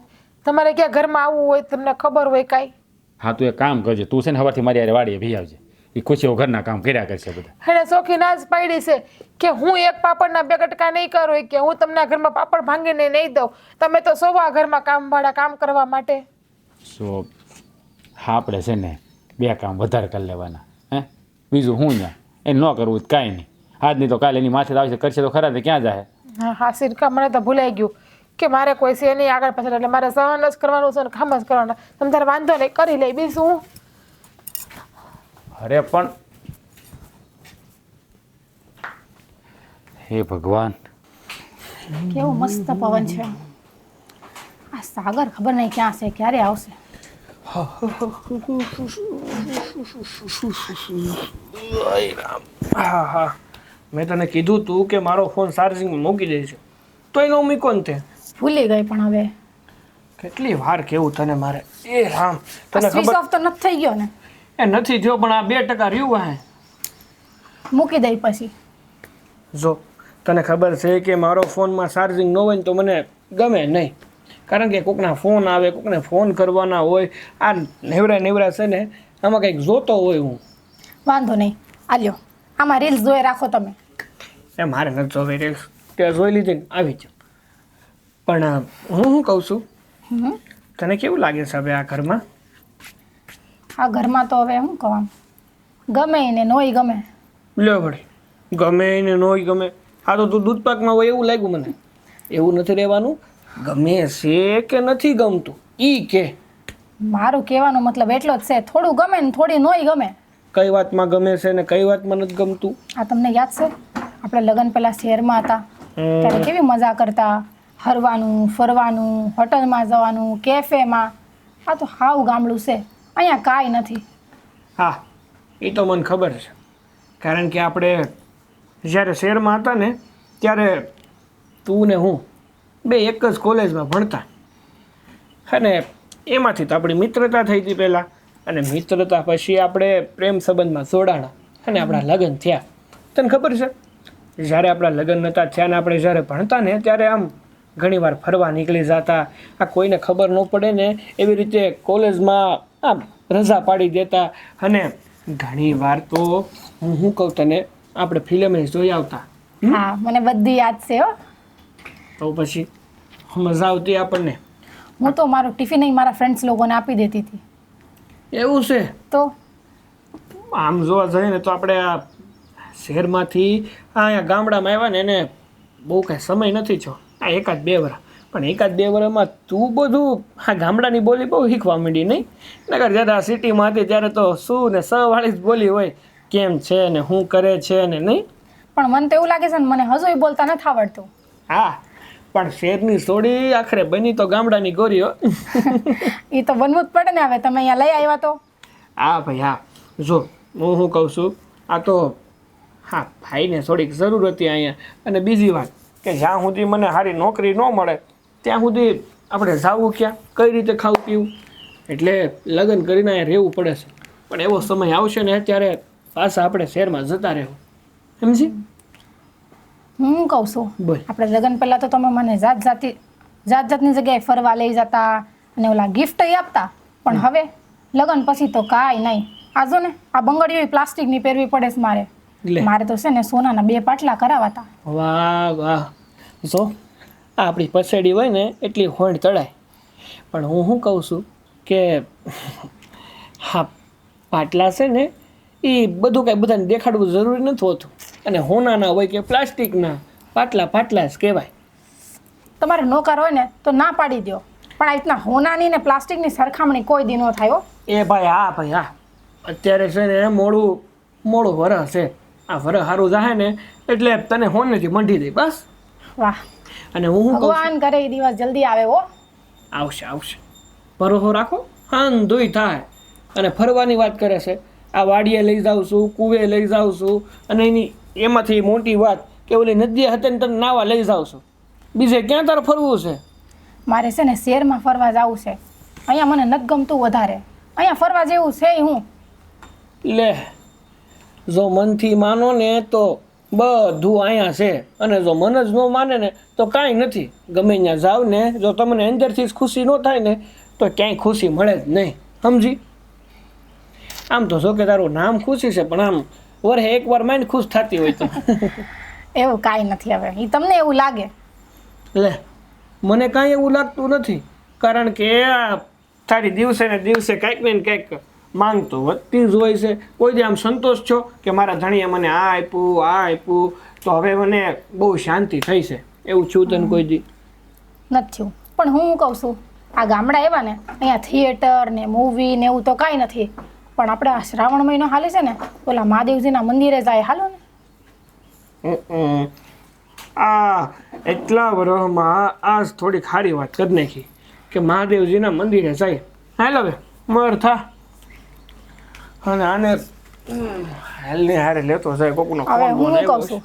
તમારે ક્યાં ઘરમાં આવવું હોય તમને ખબર હોય કાંઈ? હા તું એક કામ કરજે, તું છે ને સવારથી મારી હારે વાડીએ ભી આવજે. એ ખુશીઓ ઘરના કામ કર્યા કરશે બધા. એને ચોખ્ખી ના જ પાડી છે કે હું એક પાપડના 2 કટકા નહીં કરું કે હું તમને આ ઘરમાં પાપડ ભાંગીને નહીં દઉં. તમે તો સૌ આ ઘરમાં કામવાળા કામ કરવા માટે. સો હા આપણે છે ને 2 કામ વધારે કરી લેવાના હે બીજું હું ત્યાં એને ન કરવું જ કાંઈ નહીં. આજની તો કાલે એની માથે આવશે કરશે તો ખરા તે ક્યાં જાય? હા સિરકા મને તો ભૂલાઈ ગયું કે મારે કોઈ છે નહીં આગળ પાછળ એટલે મારે સહન જ કરવાનું છે ને કામ જ કરવાના. તમે તારે વાંધો નહીં કરી લે બીજું હું. અરે પણ હે ભગવાન. કેવો મસ્ત પવન છે. આ સાગર ખબર નહીં ક્યાં છે, ક્યારે આવશે. હા હા, મેં તને કીધું તું કે મારો ફોન ચાર્જિંગમાં મૂકી દે છે, તો એનો મૂકો ને તે. ભૂલી ગઈ પણ હવે કેટલી વાર કેવું તને મારે. એ રામ, તને સ્વિચ ખબર ઓફ તો નથી થઈ ગયો ને? એ નથી થયો, પણ આ 2% રહ્યું હે. મૂકી દઈ પછી. જો તને ખબર છે કે મારો ફોનમાં ચાર્જિંગ ન હોય ને તો મને ગમે નહીં, કારણ કે કોકના ફોન આવે, કોકને ફોન કરવાના હોય. આ નેવરા છે ને, આમાં કંઈક જોતો હોય હું. વાંધો નહીં, આ લ્યો આમાં રીલ્સ જોઈ રાખો તમે. એ મારે નથી જોવી રીલ્સ, તે જોઈ લીધી ને આવી જ. પણ હું શું કહું છું, હમ. તને કેવું લાગે છે હવે આ ઘરમાં? આ ઘરમાં તો હવે શું કહું, ગમે ને નોય ગમે. લ્યો વળી, ગમે ને નોય ગમે. આ તો તું દૂધપાકમાં હોય એવું લાગ્યું મને. એવું નથી રહેવાનું, ગમે છે કે નથી ગમતું ઈ કે. મારું કહેવાનો મતલબ એટલો જ છે, થોડું ગમે ને થોડી નોય ગમે. કઈ વાતમાં ગમે છે ને કઈ વાતમાં નથી ગમતું? આ તમને યાદ છે આપણે લગ્ન પહેલા શહેરમાં હતા ત્યારે કેવી મજા કરતા, હરવાનું ફરવાનું, હોટલમાં જવાનું, કેફેમાં. આ તો હાવ ગામડું છે, અહીંયા કાંઈ નથી. હા, એ તો મને ખબર છે, કારણ કે આપણે જ્યારે શહેરમાં હતા ને ત્યારે તું ને હું બે એક જ કોલેજમાં ભણતા, અને એમાંથી તો આપણી મિત્રતા થઈ હતી પહેલાં, અને મિત્રતા પછી આપણે પ્રેમ સંબંધમાં જોડાણા અને આપણા લગ્ન થયા. તને ખબર છે, જ્યારે આપણા લગ્ન નહોતા થયા ને આપણે જ્યારે ભણતા ને ત્યારે આમ ઘણીવાર ફરવા નીકળી જતા. આ કોઈને ખબર ન પડે ને એવી રીતે કોલેજમાં આમ રજા પાડી દેતા. અને ઘણીવાર તો હું શું કહું તને, આપણે ફિલ્મ જોઈ આવતા. હા, મને બધી યાદ છે હો. તો પછી મજા આવતી આપણને. હું તો મારું ટિફિન મારા ફ્રેન્ડ્સ લોકોને આપી દેતી હતી. એવું છે? તો આમ જોવા જઈએ ને તો આપણે આ શહેરમાંથી અહીંયા ગામડામાં આવ્યા ને એને બહુ કાંઈ સમય નથી થયો, આ 1-2 વર્ષ. પણ 1-2 વર્ષમાં તું બધું આ ગામડાની બોલી બહુ શીખવા માંડી નહીં? નકર જ્યારે આ સિટીમાં હતી ત્યારે તો શું ને સવાળી જ બોલી હોય, કેમ છે ને શું કરે છે ને નહીં. પણ મને તો એવું લાગે છે ને મને હજુ બોલતા નથી આવડતું. હા, પણ શહેરની સોડી આખરે બની તો ગામડાની ગોરીઓ. એ તો બનવું જ પડે ને, હવે તમે અહીંયા લઈ આવ્યા તો. હા ભાઈ હા, જો હું શું કહું છું, આ તો હા ભાઈને થોડીક જરૂર હતી અહીંયા. અને બીજી વાત કે જ્યાં સુધી મને સારી નોકરી ન મળે ત્યાં સુધી આપણે જાવું ક્યાં, કઈ રીતે ખાવું પીવું, એટલે લગ્ન કરીને અહીંયા રહેવું પડે છે. પણ એવો સમય આવશે ને ત્યારે પાછા આપણે શહેરમાં જતા રહેવું, સમજી? હું કહું છું, બોલ. આપણે લગ્ન પહેલા તો તમે મને જાત જાતની જગ્યાએ ફરવા લઈ જતા અને ઓલા ગિફ્ટ આપતા, પણ હવે લગ્ન પછી તો કાંઈ નહીં. આ જો ને આ બંગડીઓ પ્લાસ્ટિકની પહેરવી પડે છે મારે. લે. મારે તો છે ને સોનાના 2 પાટલા કરાવાતા. વાહ વાહ, જો આ આપણી પછેડી હોય ને એટલી હોંડ ચડાય. પણ હું શું કહું છું કે હા પાટલા છે ને એ બધું કાંઈ બધાને દેખાડવું જરૂરી નથી હોતું. અને હોનાના હોય કે પ્લાસ્ટિકના પાટલા જ કહેવાય. તમારે નોકર હોય ને તો ના પાડી દો, પણ આ રીતના હોનાની ને પ્લાસ્ટિકની સરખામણી કોઈ દી ન થાય હો. એ ભાઈ હા, અત્યારે છે ને મોડું વરસ છે. આ વરસ સારું જાહે ને એટલે તને હોનેથી મંડી દે બસ. વાહ, અને હું શું કહું છું, ભગવાન કરે એ દિવસ જલ્દી આવે હો. આવશે ભરોસો રાખો, હાંધુય થાય. અને ફરવાની વાત કરે છે, આ વાડીએ લઈ જાઉં છું, કૂવે લઈ જાઉં છું, અને એમાંથી મોટી વાત કે ઓલી નદી હતી ને તને નાવા લઈ જાઉં છું. બીજે ક્યાં તારે ફરવું છે? મારે છે ને શહેરમાં ફરવા જવું છે. અહીંયા મને નથી ગમતું વધારે. અહીંયા ફરવા જેવું છે હું. લે, જો મનથી માનો ને તો બધું અહીંયા છે, અને જો મન જ ન માને ને તો કાંઈ નથી. ગમે ત્યાં જાવ ને, જો તમને અંદરથી જ ખુશી ન થાય ને તો ક્યાંય ખુશી મળે જ નહીં, સમજી? આમ તો જો કે તારું નામ ખુશી છે, પણ આમ વરહે એકવાર માઇન્ડ ખુશ થતી હોય તો. એવું કાંઈ નથી હવે, એ તમને એવું લાગે. લે, મને કાંઈ એવું લાગતું નથી, કારણ કે આ તારી દિવસે ને દિવસે કંઈક ને કંઈક માંગ તો વધતી જ હોય છે. કોઈ દી આમ સંતોષ છો કે મારા ધણીએ મને આ આપ્યું, તો હવે મને બહુ શાંતિ થઈ છે, એવું છું તને કોઈ દી? નથી થયું. પણ હું કહું છું, આ ગામડા એવા ને અહીંયા થિયેટર ને મૂવી ને એવું તો કાંઈ નથી. પણ આપણે આ શ્રાવણ મહિનો હાલે છે ને, ઓલા મહાદેવજીના મંદિરે જાય, હાલો ને. આ એટલા વર્ષમાં આજ થોડી ખારી વાત કરી નાખી કે મહાદેવજીના મંદિરે જાય. હાલ હવે મર થા અને આને હાલને હારે લેતો જાય કોકનો હવે ફોન હું બોન શું આવ્યો કહું છું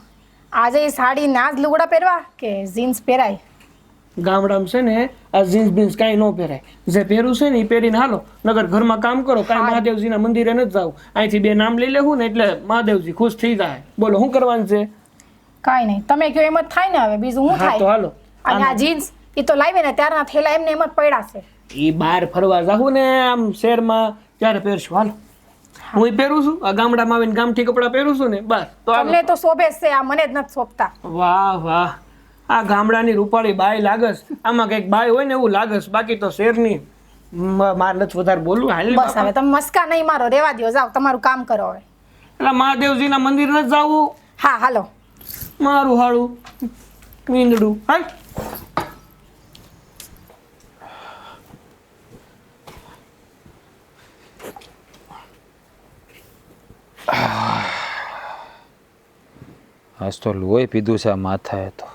આજે એ સાડી ના જ લુગડા પહેરવા કે જીન્સ પહેરાય? છે. ગામડામાં છે ને આ જીન્સ બીન્સ કાંઈ ન પહેરાય. જે પહેરું છે ને એ પહેરીને હાલો, નગર ઘરમાં કામ કરો, કાંઈ મહાદેવજીના મંદિરે નથી જાવ. અહીંથી 2 નામ લઈ લેવું ને એટલે મહાદેવજી ખુશ થઈ જાય. બોલો શું કરવાનું છે? કાંઈ નહીં, તમે કહો એમ જ થાય ને. હવે બીજું શું હા તો થાય? હાલો. અને આ જીન્સ એ તો લાવી ને ત્યારના થેલા એમને એમ જ પડ્યા છે. એ બહાર ફરવા જાઉં ને આમ શહેરમાં ત્યારે પહેરશું. હાલો હું ઈ પહેરું છું, આ ગામડામાં આવીને ગામઠી કપડાં પહેરું છું ને બસ. તો હાલો. તમને તો શોભે જ છે, આ મને જ નથી શોભતા. વાહ વાહ, આ ગામડાની રૂપાળી બાઈ લાગસ. આમાં કંઈક બાઈ હોય ને એવું લાગસ, બાકી તો શેરની માર નથી વધારે બોલવું. હાલ ને બસ બાપા. હવે તમે મસ્કા નહીં મારો, રેવા દ્યો, જાઓ તમારું કામ કરો હવે. એટલે મહાદેવજીના મંદિર નથી જાવું. હા હાલો. મારું હાળું મીંદડું હાલ. આજ તો લોહી પીધું છે આ માથાએ તો.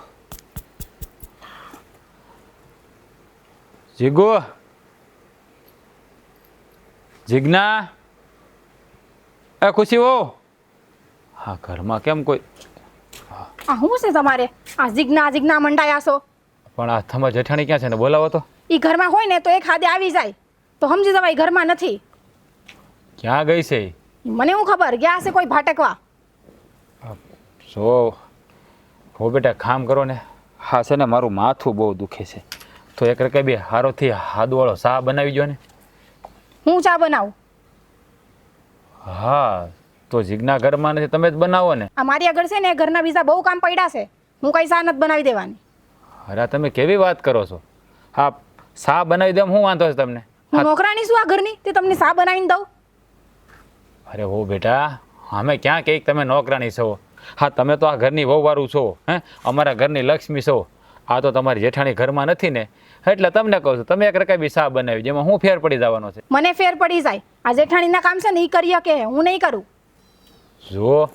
જીગો, જીજ્ઞા, એ ખુશી હો. હા ઘરમાં કેમ કોઈ? આ શું છે તમારે? આ જીજ્ઞા મંડાયા છો. પણ આ થમા જેઠાણી ક્યાં છે ને બોલાવો તો. ઈ ઘરમાં હોય ને તો એક હાથે આવી જાય તો સમજી જવાય ઘરમાં નથી. ક્યાં ગઈ છે ઈ? મને શું ખબર, ગયા છે કોઈ ભાટકવા. જો હો બેટા કામ કરો ને. હા છે ને મારું માથું બહુ દુખે છે, તો એક રકે બે હારોથી હાદવાળો ચા બનાવી દો ને. હું ચા બનાવું? હા તો જીજ્ઞા ઘરમાં નથી, તમે જ બનાવો ને. આ મારી આગળ છે ને ઘરના બીજા બહુ કામ પડ્યા છે, હું કઈ ચા નથી બનાવી દેવાની. અરે તમે કેવી વાત કરો છો? હા ચા બનાવી દે, શું વાંધો છે તમને? હું નોકરાણી છું આ ઘરની, તે તમને ચા બનાવીને દઉં? અરે હો બેટા, અમે ક્યાં કંઈક તમે નોકરાણી છો. હા તમે તો આ ઘરની વહુવારું છો, હે અમારા ઘરની લક્ષ્મી છો. આ તો તમારી જેઠાણી ઘરમાં નથી ને એટલે તમને કહું છું, તમે એક રકાબી ચા બનાવી, જેમાં હું ફેર પડી જવાનો છે. મને ફેર પડી જાય. આ જેઠાણીના કામ છે ને એ કરીએ કે હું નહીં કરું. જો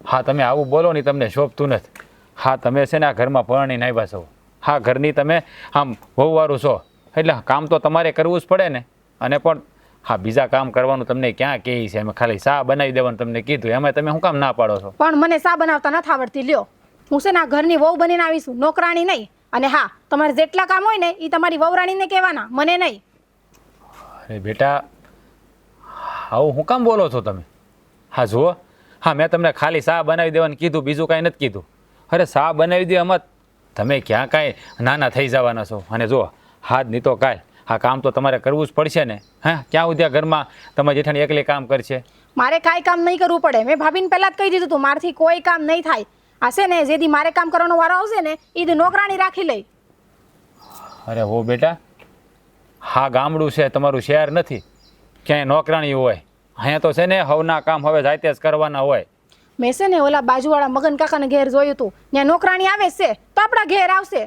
હા તમે આવું બોલો ને તમને શોભતું નથી. હા તમે છે ને આ ઘરમાં પરણીને આવ્યા છો, હા ઘરની તમે આમ વહુવારું છો એટલે કામ તો તમારે કરવું જ પડે ને. અને પણ હા બીજા કામ કરવાનું તમને ક્યાં કહે છે? અમે ખાલી ચા બનાવી દેવાનું તમને કીધું, એમાં તમે શું કામ ના પાડો છો? પણ મને ચા બનાવતા નથી આવડતી. લ્યો, હું છે ને આ ઘરની વહુ બનીને આવીશું, નોકરાણી નહીં. અને હા, તમારે જેટલા કામ હોય ને એ તમારી વહુરાણીને કહેવાના, મને નહીં. અરે બેટા આવું શું કામ બોલો છો તમે? હા જુઓ, હા મેં તમને ખાલી ચા બનાવી દેવાનું કીધું, બીજું કાંઈ નથી કીધું. અરે ચા બનાવી દે એમાં તમે ક્યાં કાંઈ નાના થઈ જવાના છો. અને જુઓ હાથ નહીં તો કાંઈ, હા કામ તો તમારે કરવું જ પડશે ને. હા ક્યાં સુધી આ ઘરમાં તમારી જેઠાણી એકલી કામ કરશે? મારે કાંઈ કામ નહીં કરવું પડે. મેં ભાભીને પહેલાં જ કહી દીધું હતું મારથી કોઈ કામ નહીં થાય. આ છે ને જેથી મારે કામ કરવાનો વારો આવશે ને એ નોકરાણી રાખી લઈ. અરે હો બેટા, હા ગામડું છે તમારું, શહેર નથી. ક્યાંય નોકરાણી હોય. અહીંયા તો છે ને હવના કામ હવે જાતે જ કરવાના હોય. મેં છે ને ઓલા બાજુવાળા મગન કાકાને ઘેર જોયું હતું, ત્યાં નોકરાણી આવે છે તો આપણા ઘેર આવશે.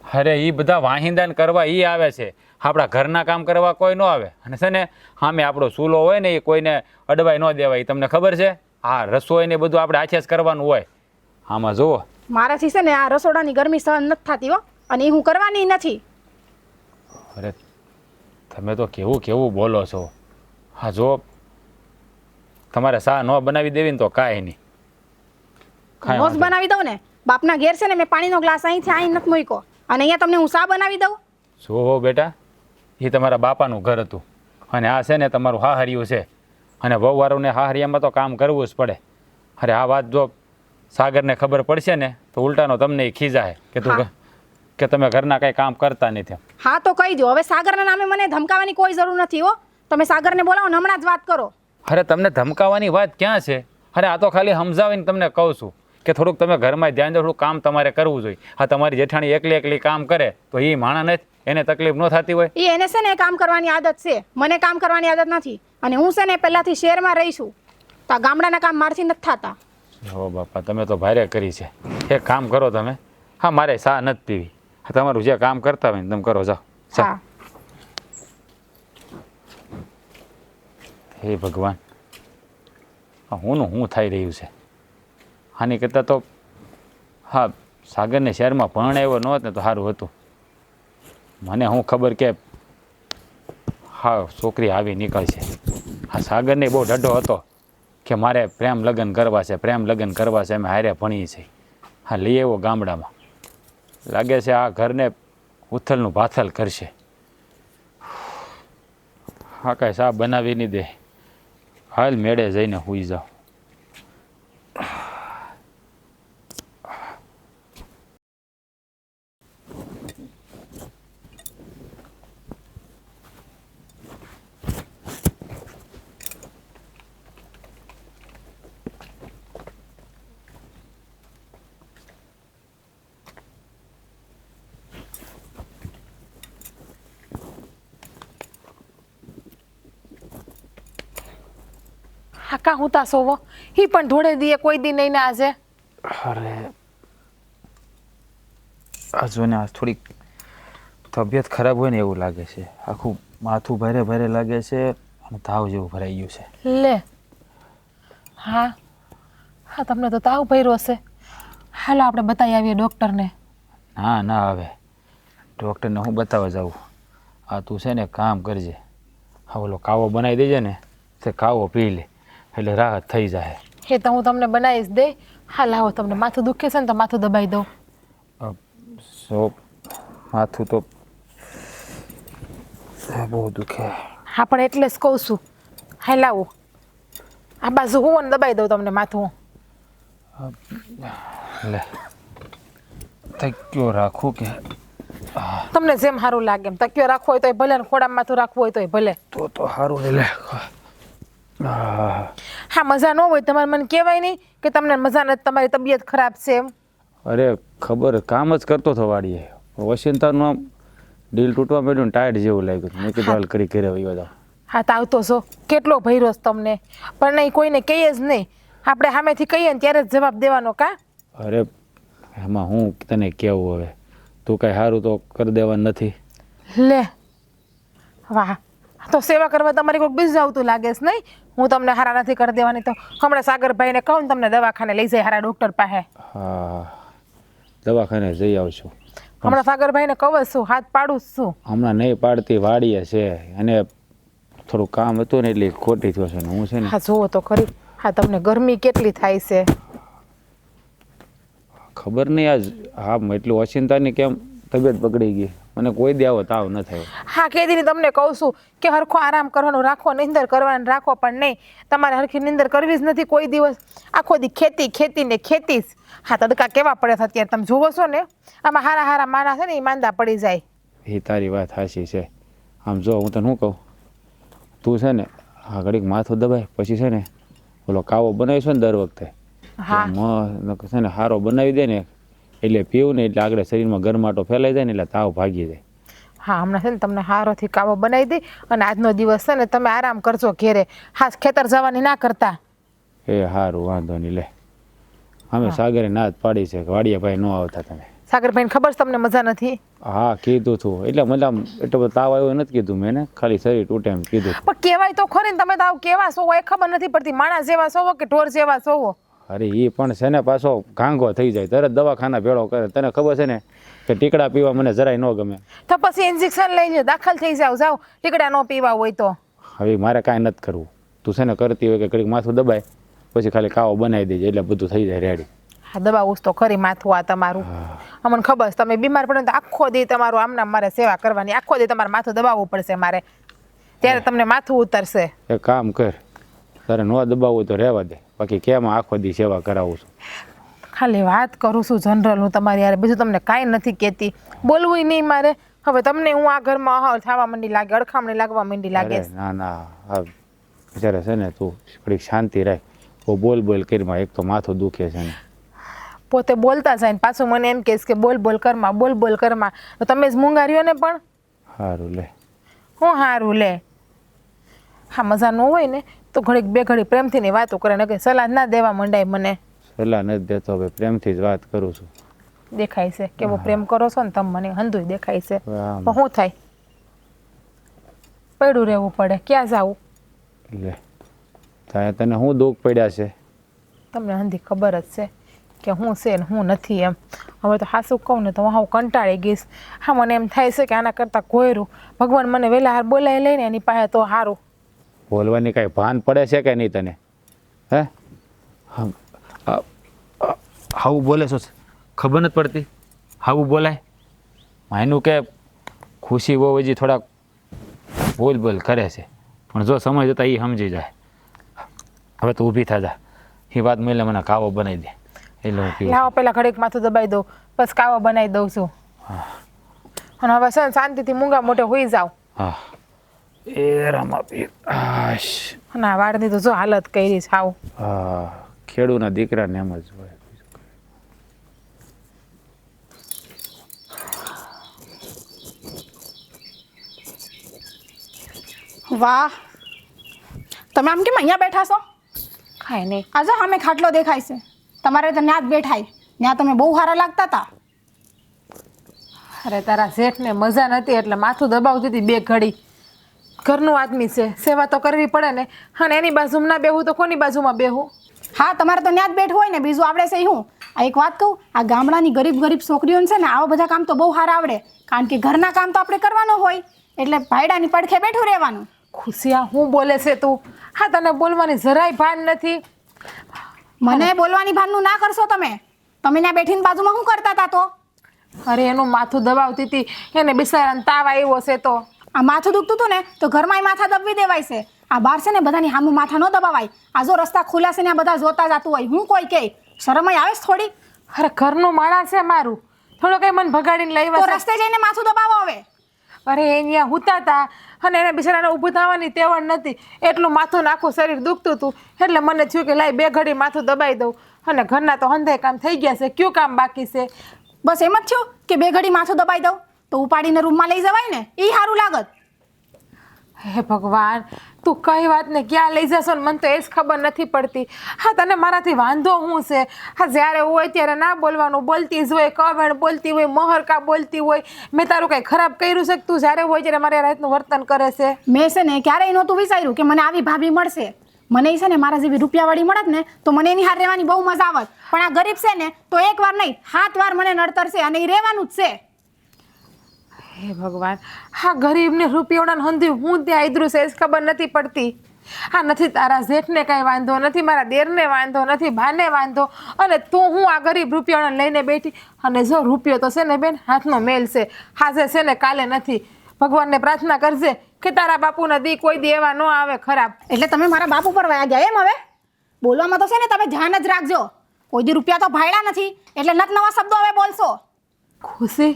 અરે એ બધા વાહિંદાન કરવા એ આવે છે, આપણા ઘરના કામ કરવા કોઈ ન આવે. અને છે ને સામે આપણો ચૂલો હોય ને એ કોઈને અડવાઈ ન દેવાય, તમને ખબર છે? હા રસોઈ ને બધું આપણે હાથે જ કરવાનું હોય. આમાં જુઓ મારાથી છે ને આ રસોડાની ગરમી સહન નથી થતી હો, અને એ હું કરવાની નથી. અરે તમે તો કેવું કેવું બોલો છો. હા જો તમારે ચા ન બનાવી દેવી ને તો કાંઈ નહીં. કાંઈ રોજ વાંધો બનાવી દઉં ને. બાપના ઘેર છે ને મેં પાણીનો ગ્લાસ અહીંથી અહીં નથી મૂક્યો, અને અહીંયા તમને હું ચા બનાવી દઉં. જો હો બેટા, એ તમારા બાપાનું ઘર હતું અને આ છે ને તમારું હાહરિયું છે. અને વહુવારોને હાહરિયામાં તો કામ કરવું જ પડે. અરે આ વાત જો સાગરને ખબર પડશે ને તો ઉલટાનો તમને એ ખીજાય કે તું હા. કે તમે ઘરના કાંઈ કામ કરતા નથી. હા તો કહી દો, હવે સાગરના નામે મને ધમકાવવાની કોઈ જરૂર નથી હો. તમે સાગરને બોલાવો ને હમણાં જ વાત કરો. અરે તમને ધમકાવાની વાત ક્યાં છે? અરે આ તો ખાલી સમજાવીને તમને કહું છું કે થોડુંક તમે ઘરમાં ધ્યાન દો, થોડું કામ તમારે કરવું જોઈએ. હા તમારી જેઠાણી એકલી એકલી કામ કરે તો એ માણા નથી, એને તકલીફ ન થતી હોય? એ એને છે ને કામ કરવાની આદત છે, મને કામ કરવાની આદત નથી. અને હું છે ને પહેલાથી શહેરમાં રહી છું, તો આ ગામડાના કામ મારથી નથી થતા. હો બાપા તમે તો ભારે કરી છે. એક કામ કરો તમે, હા મારે ચા નથી પીવી, હા તમારું જે કામ કરતા હોય ને તમે કરો, જાઓ. હા હે ભગવાન, હું થઈ રહ્યું છે? આની કરતાં તો હા સાગરને શહેરમાં ભણાવ્યો ન હોત ને તો સારું હતું. મને શું ખબર કે હા છોકરી આવી નીકળશે. આ સાગરને બહુ ડઢો હતો કે મારે પ્રેમ લગ્ન કરવા છે, પ્રેમ લગ્ન કરવા છે, અમે હારે ભણીએ છીએ. હા લઈ આવ્યો ગામડામાં. લાગે છે આ ઘરને ઉથલનું ભાથલ કરશે. હા કાંઈ સા બનાવી નહીં દે. હાલ મેળે જઈને સૂઈ જાઓ. હા કા હું તા સોવો ઈ પણ ધોળે દીએ કોઈ દી નહીં ને આજે. અરે આ જોને આ થોડીક તબિયત ખરાબ હોય ને એવું લાગે છે. આખું માથું ભારે ભારે લાગે છે અને તાવ જેવું ભરાઈ ગયું છે. લે હા હા તમને તો તાવ ભર્યો હશે. હાલો આપણે બતાવી આવીએ ડૉક્ટરને. ના ના હવે ડૉક્ટરને હું બતાવવા જાઉં. આ તું છે ને કામ કરજે. હા ઓલો કાવો બનાવી દેજે ને તે કાવો પી લે એટલે રાહત થઈ જાય. એ તો હું તમને બનાવીશ દે. હા લાવો તમને માથું દુખે છે ને તો માથું દબાઈ દઉં. સો માથું તો બહુ દુખે. હા પણ એટલે જ કહું છું. હા લાવો આ બાજુ હું ને દબાઈ દઉં તમને માથું. લે તક્યો રાખું કે તમને જેમ સારું લાગે એમ તકિયો રાખવો હોય તોય ભલે ને ખોડામાં માથું રાખવું હોય તોય ભલે. તો સારું લે. હા મજા ન હોય તમારે મને કહેવાય નહીં કે તમને મજા નથી, તમારી તબિયત ખરાબ છે એમ. અરે ખબર કામ જ કરતો હતો વાડીએ. વસંતાનું આમ ડીલ તૂટવા માંડ્યું ને ટાયર્ડ જેવું લાગ્યું. મેં કીધું હાલ કરી ઘરે વયો જાઉં. હા તો આવતો છો કેટલો ભર્યો છે તમને. પણ નહીં કોઈને કહીએ જ નહીં. આપણે સામેથી કહીએ ને ત્યારે જ જવાબ દેવાનો કા. અરે એમાં હું તને કેવું હવે તું કાંઈ સારું તો કરી દેવાનું નથી. લે વાહ તો સેવા કરવા તમારી કોઈક બીજું આવતું લાગે છે નહીં. હું તમને હારા નથી કરી દેવાની તો હમણાં સાગરભાઈને કહું ને તમને દવાખાને લઈ જાય હારા ડૉક્ટર પાસે. હા દવાખાને જઈ આવશું. હમણાં સાગરભાઈને કહું જ છું, હાથ પાડું જ છું. હમણાં નહીં પાડતી વાડીએ છે અને થોડું કામ હતું ને એટલે ખોટી થયો છે ને હું છે ને. હા જુઓ તો ખરી. હા તમને ગરમી કેટલી થાય છે. ખબર નહીં આજ હા એટલું ઓચિંતાની કેમ તબિયત બગડી ગઈ. મને કોઈ દી આવો તાવ ન થયો. હા કેદીની તમને કહું છું કે હરખો આરામ કરવાનું રાખો, નિંદર કરવાનું રાખો, પણ નહીં તમારે હરખી નિંદર કરવી જ નથી કોઈ દિવસ. આખો દી ખેતી ખેતી ને ખેતી જ. હા તડકા કેવા પડે છે અત્યારે તમે જુઓ છો ને. આમાં હારા હારા માણસ છે ને એ માંદા પડી જાય. એ તારી વાત સાચી છે. આમ જો હું તને શું કહું, તું છે ને આ ઘડીક માથું દબાય પછી છે ને ઓલો કાવો બનાવીશું ને દર વખતે હા છે ને સારો બનાવી દે ને એટલે પીવું ને એટલે આગળ શરીરમાં ગરમાટો ફેલાઈ જાય ને એટલે તાવ ભાગી જાય. હા હમણાં છે ને તમને હારોથી કાવો બનાવી દઈ અને આજનો દિવસ છે ને તમે આરામ કરજો ઘેરે. હા ખેતર જવાની ના કરતા. એ સારું વાંધો નહીં લે. અમે સાગરે ના જ પાડી છે કે વાડીયા ભાઈ ન આવતા તમે. સાગરભાઈને ખબર છે તમને મજા નથી. હા કીધું તું એટલે મતલબ એટલો બધો તાવ આવ્યો નથી કીધું મેં ને, ખાલી શરીર તૂટે એમ કીધું. પણ કહેવાય તો ખરી ને તમે તો આવું કેવા સોવો એ ખબર નથી પડતી. માણસ જેવા સોવો કે ઢોર જેવા સોવો. અરે એ પણ છે ને પાછો ઘાંઘો થઈ જાય તરત દવાખાના ભેળો કરે. તને ખબર છે ને કે ટીકડા પીવા મને જરાય ન ગમે. તો પછી ઇન્જેક્શન લઈ લો, દાખલ થઈ જાવ. જાઓ ટીકડા ન પીવા હોય તો. હવે મારે કાંઈ નથી કરવું. તું છે ને કરતી હોય કે ઘડીક માથું દબાય પછી ખાલી કાવો બનાવી દેજે એટલે બધું થઈ જાય રેડી. હા દબાવું તો ખરી માથું આ તમારું. અમને ખબર છે તમે બીમાર પડે તો આખો દી તમારું આમના મારે સેવા કરવાની. આખો દી તમારે માથું દબાવવું પડશે મારે, ત્યારે તમને માથું ઉતરશે. એક કામ કર, તારે ન દબાવવું તો રહેવા દે, બાકી કેમ આખો દી સેવા કરાવું છું. ખાલી વાત કરું છું જનરલ હું તમારી યાર, બીજું તમને કાંઈ નથી કહેતી. બોલવું નહીં મારે. હવે તમને હું આ ઘરમાં અહલ થવા માંડી લાગે, અડખામણી લાગવા માંડી લાગે. ના ના હા બિચારા છે ને તું ઘડીક શાંતિ રાખ. બોલ બોલ કરીમાં એક તો માથું દુખે છે ને. પોતે બોલતા જાય ને પાછું મને એમ કહેશ કે બોલ બોલ કરમાં, બોલ બોલ કરમાં. તો તમે જ મૂંગાર્યો ને પણ. સારું લે. હું સારું લે. હા મજા ન હોય ને તો ઘડીક બે ઘડી પ્રેમથી ની વાતો કરે ને કે સલાહ ના દેવા માંડાય મને. સલાહ નથી દેતો, હવે પ્રેમથી જ વાત કરું છું. દેખાય છે કેવો પ્રેમ કરો છો ને તમે મને, હંધુય દેખાય છે. આમ. પણ શું થાય, પડ્યું રહેવું પડે. ક્યાં જાવું? લે તને શું દુઃખ પડ્યા છે? તમને હંધી ખબર જ છે કે હું છે ને હું નથી એમ. હવે તો હાસું કહું ને તો હું કંટાળી ગઈશ. હા મને એમ થાય છે કે આના કરતાં કોયરું ભગવાન મને વહેલા હાર બોલાવી લઈને એની પાસે તો સારું. બોલવાની કાંઈ ભાન પડે છે કે નહીં તને? હે હાવું બોલે છો ખબર નથી પડતી? હાવું બોલાય માયનું કે ખુશી બહુ હજી થોડાક બોલ કરે છે, પણ જો સમય જતાં એ સમજી જાય. હવે તો ઊભી થા જા, એ વાત મળે મને કાવો બનાવી દે એટલે હું પીવું. લાવો પેલા ઘડીક માથું દબાઈ દઉં બસ કાવો બનાવી દઉં છું. અને હવે છે ને શાંતિથી મૂંગા મોઢે હોઈ જાવ. હા એ રામા પીર. અને આ વાળની તો જો હાલત કરી છે આવું. હા ખેડૂના દીકરાને એમ જ હોય. વાહ, તમે આમ કેમ અહીંયા બેઠા છો? ખાય નહીં. આજે સામે ખાટલો દેખાય છે, તમારે તો ત્યાં જ બેઠાય. ત્યાં તમે બહુ સારા લાગતા હતા. અરે તારા શેઠને મજા નથી એટલે માથું દબાવતી હતી બે ઘડી. ઘરનું આદમી છે, સેવા તો કરવી પડે ને. અને એની બાજુમાં ના બેહું તો કોની બાજુમાં બેહું? હા, તમારે તો ત્યાં જ બેઠું હોય ને, બીજું આવડે છે હું. આ એક વાત કહું, આ ગામડાની ગરીબ છોકરીઓને છે ને આવા બધા કામ તો બહુ સારા આવડે. કારણ કે ઘરના કામ તો આપણે કરવાનો હોય એટલે ભાઈડાની પડખે બેઠું રહેવાનું. ખુશિયા હું બોલે છે તું? હા તને બોલવાની જરાય ભાન નથી. મને બોલવાની ભાનનું ના કરશો તમે. તમે ત્યાં બેઠીને બાજુમાં શું કરતા હતા તો? અરે એનું માથું દબાવતી હતી, એને બિચારાને તાવ આવ્યો છે તો. આ માથું દુખતું હતું ને તો ઘરમાં માથા દબવી દેવાય છે. આ બહાર છે ને બધાની સામું માથા ન દબાવાય. આ જો રસ્તા ખુલ્લા છે ને આ બધા જોતા જતું હોય, હું કોઈ કે શરમય આવે છે થોડી? અરે ઘરનું માણસ છે મારું, થોડો કઈ મને ભગાડીને લઈ તો આવ્યા. રસ્તે જઈને માથું દબાવો હવે. અરે અહીંયા હુતા હતા અને એને બિચારાને ઊભું થવાની તેવડ નથી, એટલું માથું ને આખું શરીર દુખતું હતું એટલે મને થયું કે લાઈ બે ઘડી માથું દબાઈ દઉં. અને ઘરના તો હંધાય કામ થઈ ગયા છે, કયું કામ બાકી છે? બસ એમ જ થયું કે બે ઘડી માથું દબાઈ દઉં તો ઉપાડીને રૂમમાં લઈ જવાય ને, એ સારું લાગત. હે ભગવાન, તું કઈ વાતને ક્યાં લઈ જશો ને મને તો એ જ ખબર નથી પડતી. હા તને મારાથી વાંધો શું છે? હા જ્યારે હોય ત્યારે ના બોલવાનું, બોલતી જ હોય, કવેણ બોલતી હોય, મહરકા બોલતી હોય. મેં તારું કંઈ ખરાબ કર્યું છે કે તું જ્યારે હોય ત્યારે મારી રાતનું વર્તન કરે છે? મેં છે ને ક્યારેય નહોતું વિચાર્યું કે મને આવી ભાભી મળશે. મને છે ને મારા જેવી રૂપિયાવાળી મળત ને તો મને એની હાર રહેવાની બહુ મજા આવત. પણ આ ગરીબ છે ને તો એક વાર નહીં 7 વાર મને નડતરશે અને એ રહેવાનું જ છે. હે ભગવાન, હા ગરીબને રૂપિયાવાળાને હંધી હું ત્યાં આદરું છે એ જ ખબર નથી પડતી. હા નથી તારા જેઠને કાંઈ વાંધો નથી, મારા દેરને વાંધો નથી, ભાને વાંધો, અને તું હું આ ગરીબ રૂપિયાવાળાને લઈને બેઠી. અને જો રૂપિયો તો છે ને બેન હાથનો મેલ છે, હાજે છે ને કાલે નથી. ભગવાનને પ્રાર્થના કરજે કે તારા બાપુના દી કોઈ દી એવા ન આવે ખરાબ. એટલે તમે મારા બાપ ઉપર વયા ગયા એમ? હવે બોલવામાં તો છે ને તમે ધ્યાન જ રાખજો. કોઈ દી રૂપિયા તો ભાડ્યા નથી એટલે નત નવા શબ્દો હવે બોલશો. ખુશી,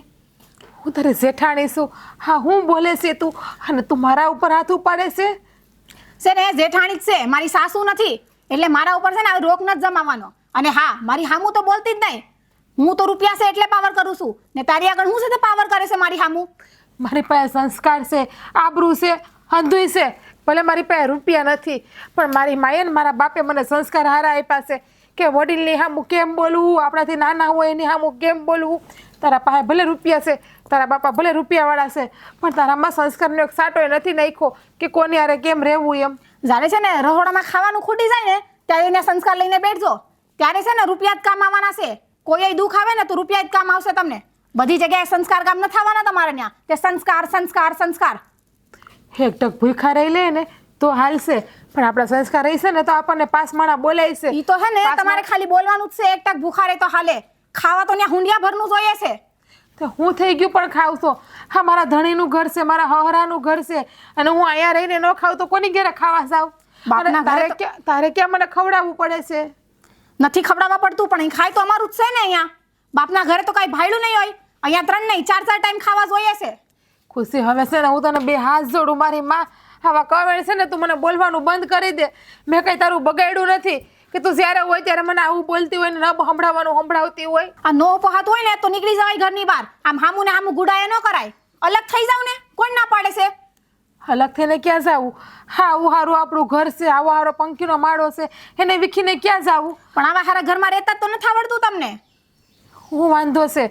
હું તારે જેઠાણી છું. હા હું બોલે છે તું અને તું મારા ઉપર હાથ ઉપાડે છે? છે ને જેઠાણી જ છે, મારી સાસુ નથી. એટલે મારા ઉપર છે ને રોક નથી જમાવવાનો. અને હા, મારી હામું તો બોલતી જ નહીં. હું તો રૂપિયા છે એટલે પાવર કરું છું ને તારી આગળ હું છે તે પાવર કરે છે મારી હામું. મારી પાસે સંસ્કાર છે, આબરૂ છે, હંધુય છે. ભલે મારી પાસે રૂપિયા નથી પણ મારી માએ ને મારા બાપે મને સંસ્કાર હારા આપ્યા છે કે વડીલની સામું કેમ બોલવું, આપણાથી નાના હોય એની સામું કેમ બોલવું. તારા પાસે ભલે રૂપિયા છે, તારા બાપા ભલે રૂપિયાવાળા છે, પણ તારામાં સંસ્કારનો એક સાટોય નથી નાખ્યો કે કોની હારે કેમ રહેવું એમ. જ્યારે છે ને રહોડામાં ખાવાનું ખૂટી જાય ને ત્યારે એને સંસ્કાર લઈને બેઠજો. ત્યારે છે ને રૂપિયા જ કામ આવવાના છે. કોઈ દુઃખ આવે ને તો રૂપિયા જ કામ આવશે તમને. બધી જગ્યાએ સંસ્કાર કામ ન થવાના તમારે ત્યાં. તે સંસ્કાર સંસ્કાર સંસ્કાર. એક ટક ભૂખા રહી લે ને તો હાલશે, પણ આપણા સંસ્કાર રહેશે ને તો આપણને પાસમાણા બોલાય છે. ઈ તો છે ને તમારે ખાલી બોલવાનું જ છે. એક ટક ભૂખા રહે તો હાલે. ખાવા તો ત્યાં હુંડિયા ભરનું જોઈએ છે. તો હું થઈ ગયું પણ ખાવ તો? હા મારા ધણીનું ઘર છે, મારા હહરાનું ઘર છે, અને હું અહીંયા રહીને ન ખાવ તો કોની ઘરે ખાવા જાવ? બાપના ઘરે તો- તારે ક્યાં મને ખવડાવવું પડે છે? નથી ખવડાવવા પડતું પણ અહીં ખાય તો અમારું જ છે ને. અહીંયા બાપના ઘરે તો કાંઈ ભાયલું નહીં હોય. અહીંયા 3 નહીં 4 ટાઈમ ખાવા જોઈએ છે. ખુશી હવે છે ને હું તને 2 હાથ જોડું. મારી માં આવા કવેણ છે ને તું મને બોલવાનું બંધ કરી દે. મેં કંઈ તારું બગાડ્યું નથી કે તું જ્યારે હોય ત્યારે મને આવું બોલતી હોય ને ન સંભળાવવાનું સંભળાવતી હોય. આ નો પહાત હોય ને તો નીકળી જવાય ઘરની બહાર. આમ હામું ને હામું ગુડાએ ન કરાય. અલગ થઈ જાવ ને, કોણ ના પાડે છે? અલગ થઈને ક્યાં જાવું? હા આવું સારું આપણું ઘર છે, આવો સારો પંખીનો માળો છે, એને વીખીને ક્યાં જાવું? પણ આવા હારા ઘરમાં રહેતા જ તો નથી આવડતું તમને. હું વાંધો છે?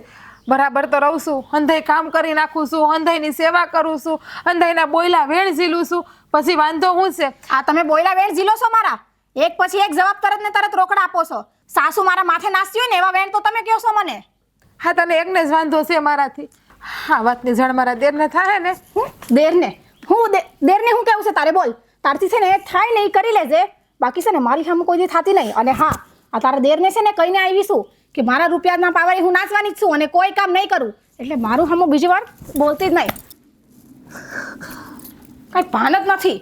બરાબર તો રહું છું, હંધાઈ કામ કરી નાખું છું, હંધાઈની સેવા કરું છું, હંધાઈના બોયલા વેણ ઝીલું છું, પછી વાંધો શું છે? આ તમે બોયલા વેણ ઝીલો છો મારા. એક પછી એક જવાબ તરત ને તરત રોકડા આપો છો. સાસુ મારા માથે નાસતી હોય ને એવા વેણ તો તમે કહો છો મને. હા તને એકને જ વાંધો છે મારાથી. હા વાતની જાણ મારા દેરને થાય ને. હું દેરને હું કેવું છે તારે બોલ. તારથી છે ને એ થાય ને એ કરી લેજે. બાકી છે ને મારી સામે કોઈ દી થતી નહીં. અને હા આ તારા દેરને છે ને કહીને આવીશું કે મારા રૂપિયાના પાવરે હું નાચવાની જ છું અને કોઈ કામ નહીં કરું. એટલે મારું સામું બીજી વાર બોલતી જ નહીં. કાંઈ ભાન જ નથી.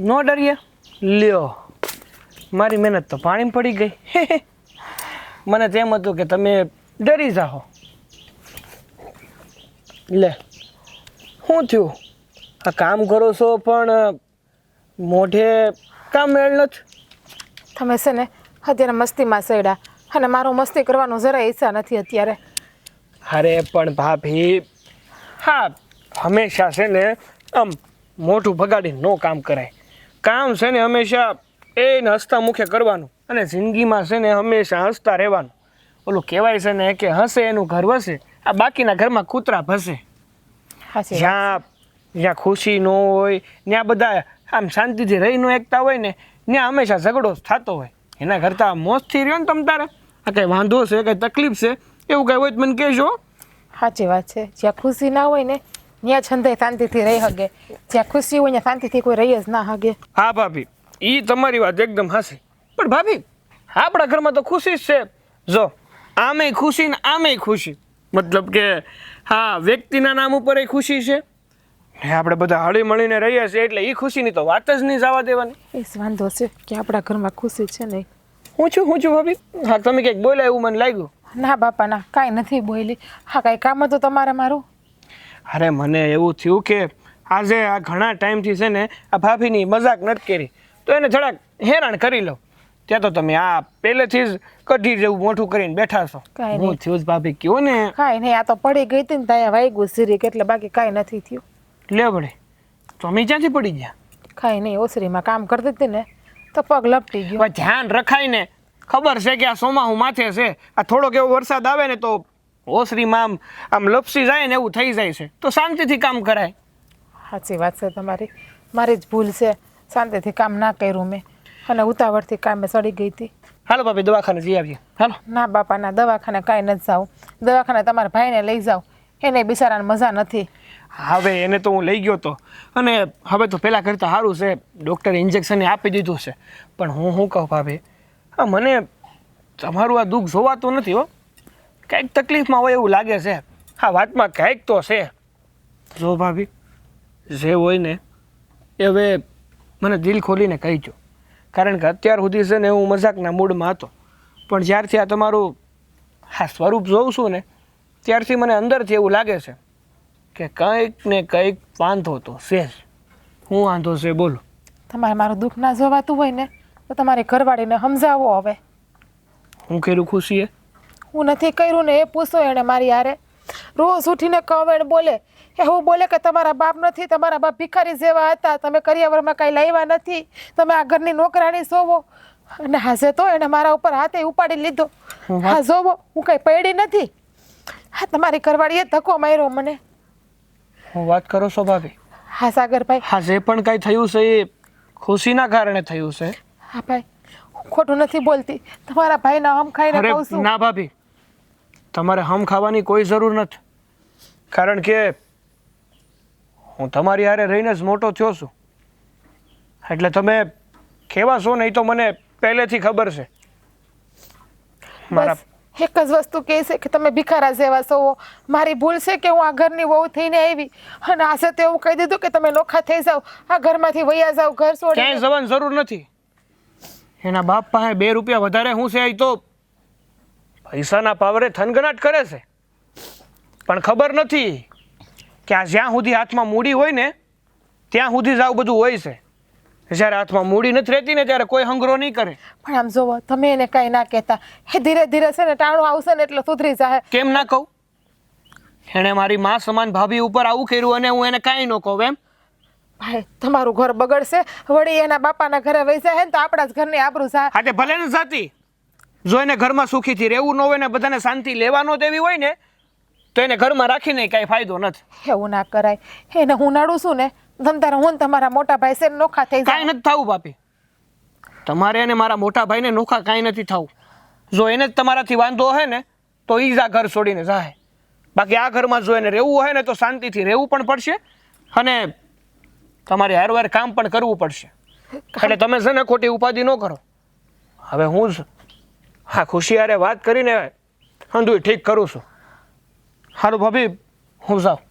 નો ડરીએ લ્યો મારી મહેનત તો પાણી પડી ગઈ. મને તેમ હતું કે તમે ડરી જાઓ. લે શું થયું? આ કામ કરો છો પણ મોઢે કામ મેળ નથી. તમે છે ને અત્યારે મસ્તીમાં સડ્યા અને મારો મસ્તી કરવાનો જરાય ઈચ્છા નથી અત્યારે. અરે પણ ભાભી હા હંમેશા છે ને આમ મોઢું બગાડીને નો કામ કરાય. કામ છે ને હંમેશા એને હસતા મુખે કરવાનું અને જિંદગીમાં છે ને હંમેશા હસતા રહેવાનું. ઓલું કહેવાય છે ને કે હસે એનું ઘર વસે, આ બાકીના ઘરમાં કૂતરા ભસે. હાચી વાત. જ્યાં ખુશી ન હોય ત્યાં બધા આમ શાંતિથી રહી ન એકતા હોય ને ત્યાં હંમેશા ઝઘડો થતો હોય. એના કરતાં મોજથી રહ્યો ને તમ તારે. આ કંઈ વાંધો છે કંઈ તકલીફ છે એવું કંઈ હોય તો મને કહેજો. સાચી વાત છે. જ્યાં ખુશી ના હોય ને ત્યાં છંદાય શાંતિથી રહી શકે. જ્યાં ખુશી હોય ત્યાં શાંતિથી કોઈ રહી જ ના શકે. હા ભાભી એ તમારી વાત એકદમ હાસી. પણ ભાભી આપણા ઘરમાં તો ખુશી જ છે. જો આમેય ખુશી ને આમેય ખુશી. મતલબ કે હા વ્યક્તિના નામ ઉપર એ ખુશી છે ને આપણે બધા હળી મળીને રહીએ છીએ એટલે એ ખુશીની તો વાત જ નહીં જવા દેવાની. એ જ વાંધો છે કે આપણા ઘરમાં ખુશી છે નહીં. હું છું ભાભી? હા તમે કંઈક બોલ્યા એવું મને લાગ્યું. ના બાપા ના કાંઈ નથી બોલી. હા કાંઈ કામ હતું તમારે મારું? અરે મને એવું થયું કે આજે આ ઘણા ટાઈમથી છે ને આ ભાભીની મજાક નથી કરી તો એને થોડાક હેરાન કરી લો. ત્યાં તો તમે આ પહેલેથી જ કઢી જેવું મોઢું કરીને બેઠા છો. કાંઈ હું થયું જ ભાભી કયો ને. કાંઈ નહીં. આ તો પડી ગઈ હતી ને ત્યાં વાગ્યું સિરીક એટલે બાકી કાંઈ નથી થયું. લે વડે તમે ક્યાંથી પડી ગયા? કાંઈ નહીં. ઓસરીમાં કામ કરતી હતી ને તો પગ લપટી ગયો. હવે ધ્યાન રખાય ને. ખબર છે કે આ સોમાહું માથે છે. આ થોડોક એવો વરસાદ આવે ને તો ઓસરીમાં આમ લપસી જાય ને એવું થઈ જાય છે તો શાંતિથી કામ કરાય. સાચી વાત છે તમારી. મારી જ ભૂલ છે. શાંતિથી કામ ના કર્યું મેં અને ઉતાવળથી કામે સડી ગઈ હતી. હાલો ભાભી દવાખાને જઈ આવીએ. હાલો. ના બાપા ના દવાખાને કાંઈ નથી જાઉં. દવાખાને તમારા ભાઈને લઈ જાઓ. એને બિચારાને મજા નથી. હવે એને તો હું લઈ ગયો તો અને હવે તો પહેલાં કરતાં સારું છે. ડૉક્ટરે ઇન્જેક્શન આપી દીધું છે. પણ હું શું કહું ભાભી હા મને તમારું આ દુઃખ જોવાતું નથી હો. કંઈક તકલીફમાં હોય એવું લાગે છે. હા વાતમાં કંઈક તો છે. જો ભાભી જે હોય ને એ હવે મને દિલ ખોલીને કહીજો. કારણ કે અત્યાર સુધી છે ને હું મજાકના મૂડમાં હતો પણ જ્યારથી આ તમારું હા સ્વરૂપ જોઉં છું ને ત્યારથી મને અંદરથી એવું લાગે છે કે કંઈક ને કંઈક વાંધો તો છે જ. હું વાંધો છે બોલો? તમારે મારું દુઃખ ના જોવાતું હોય ને તો તમારે ઘરવાળીને સમજાવો. હવે હું કર્યું ખુશીએ? હું નથી કર્યું ને એ પૂછો એણે મારી હારે. રોજ ઉઠીને કવેણ બોલે. એવું બોલે કે તમારા બાપ નથી, તમારા બાપ ભિખારી જેવા હતા, તમે કરિયાવરમાં કાંઈ લાવ્યા નથી, તમે આ ઘરની નોકરાણી સોવો. અને હાજે તો એણે મારા ઉપર હાથે ઉપાડી લીધો. હા જોવો હું કાંઈ પડી નથી. હા તમારી ઘરવાળીએ ધક્કો માર્યો મને. હું વાત કરો છો ભાભી? હા સાગરભાઈ. હા જે પણ કાંઈ થયું છે એ ખુશીના કારણે થયું છે. હા ભાઈ હું ખોટું નથી બોલતી. તમારા ભાઈના હમ ખાઈને અરે કહું છું. ના ભાભી તમારે હમ ખાવાની કોઈ જરૂર નથી. કારણ કે હું તમારી હારે રહીને જ મોટો થયો છું એટલે તમે કેવા છો ને એ તો મને પહેલેથી ખબર છે. મારા બસ એક જ વસ્તુ કહે છે કે તમે ભિખારા જેવા છો. મારી ભૂલ છે કે હું આ ઘરની વહુ થઈને આવી અને આશે તો એવું કહી દીધું કે તમે નોખા થઈ જાઓ, આ ઘરમાંથી વયા જાઓ, ઘર ક્યાંય છોડી. જવાની જરૂર નથી. એના બાપ પાસે 2 રૂપિયા વધારે હું છે એ તો પૈસાના પાવરે થનગનાટ કરે છે પણ ખબર નથી કે આ જ્યાં સુધી હાથમાં મૂડી હોય ને ત્યાં સુધી જ આવું બધું હોય છે. જ્યારે હાથમાં મૂડી નથી રહેતી ને ત્યારે કોઈ હંગરો નહીં કરે. પણ આમ જોવો તમે એને કઈ ના કહેતા એ ધીરે ધીરે છે ને ટાણું આવશે ને એટલે સુધરી જાય. કેમ ના કહું? એણે મારી માં સમાન ભાભી ઉપર આવું કર્યું અને હું એને કાંઈ ન કહું એમ? ભાઈ તમારું ઘર બગડશે વળી એના બાપાના ઘરે વહી જાય ને તો આપણા જ ઘરની આબરૂ જાય. હા તે ભલે ને સાથી, જો એને ઘરમાં સુખીથી રહેવું ન હોય ને બધાને શાંતિ લેવા ન દેવી હોય ને તો એને ઘરમાં રાખીને કાંઈ ફાયદો નથી. એવું ના કરાય. એને હું નડું છું ને તમ તારે હું ને તમારા મોટા ભાઈ છે ને નોખા થઈ કાંઈ જાય. નથી થવું ભાભી. તમારે અને મારા મોટા ભાઈને નોખા કાંઈ નથી થવું. જો એને જ તમારાથી વાંધો હોય ને તો ઈ જ આ ઘર છોડીને જાય. બાકી આ ઘરમાં જો એને રહેવું હોય ને તો શાંતિથી રહેવું પણ પડશે અને તમારે હારવાર કામ પણ કરવું પડશે. એટલે તમે છે ને ખોટી ઉપાધિ ન કરો. હવે હું જ હા ખુશી હારે વાત કરીને હંધુય ઠીક કરું છું. હારું ભાભી હું જાઉં.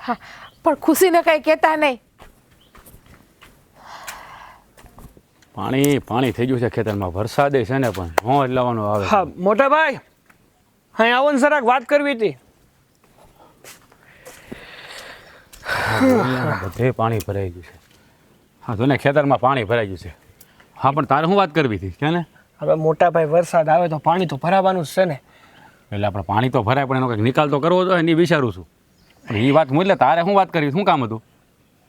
હા પણ ખુશીને કઈ કહેતા નહીં. પાણી પાણી થઈ ગયું છે ખેતરમાં, વરસાદે છે ને પણ હોં લાવવાનો આવે. હા મોટા ભાઈ અહીં આવો ને જરાક વાત કરવી હતી. બધે પાણી ભરાઈ ગયું છે. હા તો ને ખેતરમાં પાણી ભરાઈ ગયું છે. હા પણ તારે શું વાત કરવી હતી કે ને? હવે મોટા ભાઈ વરસાદ આવે તો પાણી તો ભરાવાનું જ છે ને. એટલે આપણે પાણી તો ભરાય પણ એનો કંઈક નિકાલ તો કરવો જોઈએ એની વિચારું છું. પણ એ વાત હું એટલે તારે શું વાત કરવી, શું કામ હતું?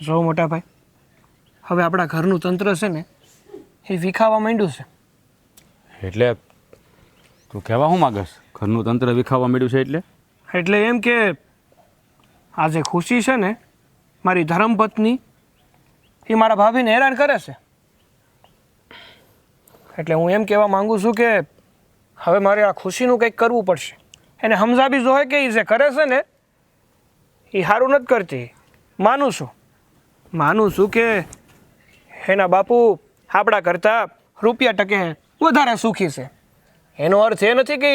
જો મોટા ભાઈ હવે આપણા ઘરનું તંત્ર છે ને એ વિખાવા માંડ્યું છે. એટલે તું કહેવા શું માગસ? ઘરનું તંત્ર વિખાવા માંડ્યું છે એટલે? એટલે એમ કે આજે ખુશી છે ને મારી ધર્મપત્ની એ મારા ભાભીને હેરાન કરે છે. એટલે હું એમ કહેવા માંગુ છું કે હવે મારે આ ખુશીનું કંઈક કરવું પડશે. એને સમજાવી જોઈએ કે એ જે કરે છે ને એ સારું નથી કરતી. માનું છું કે એના બાપુ આપણા કરતાં રૂપિયા ટકે વધારે સુખી છે. એનો અર્થ એ નથી કે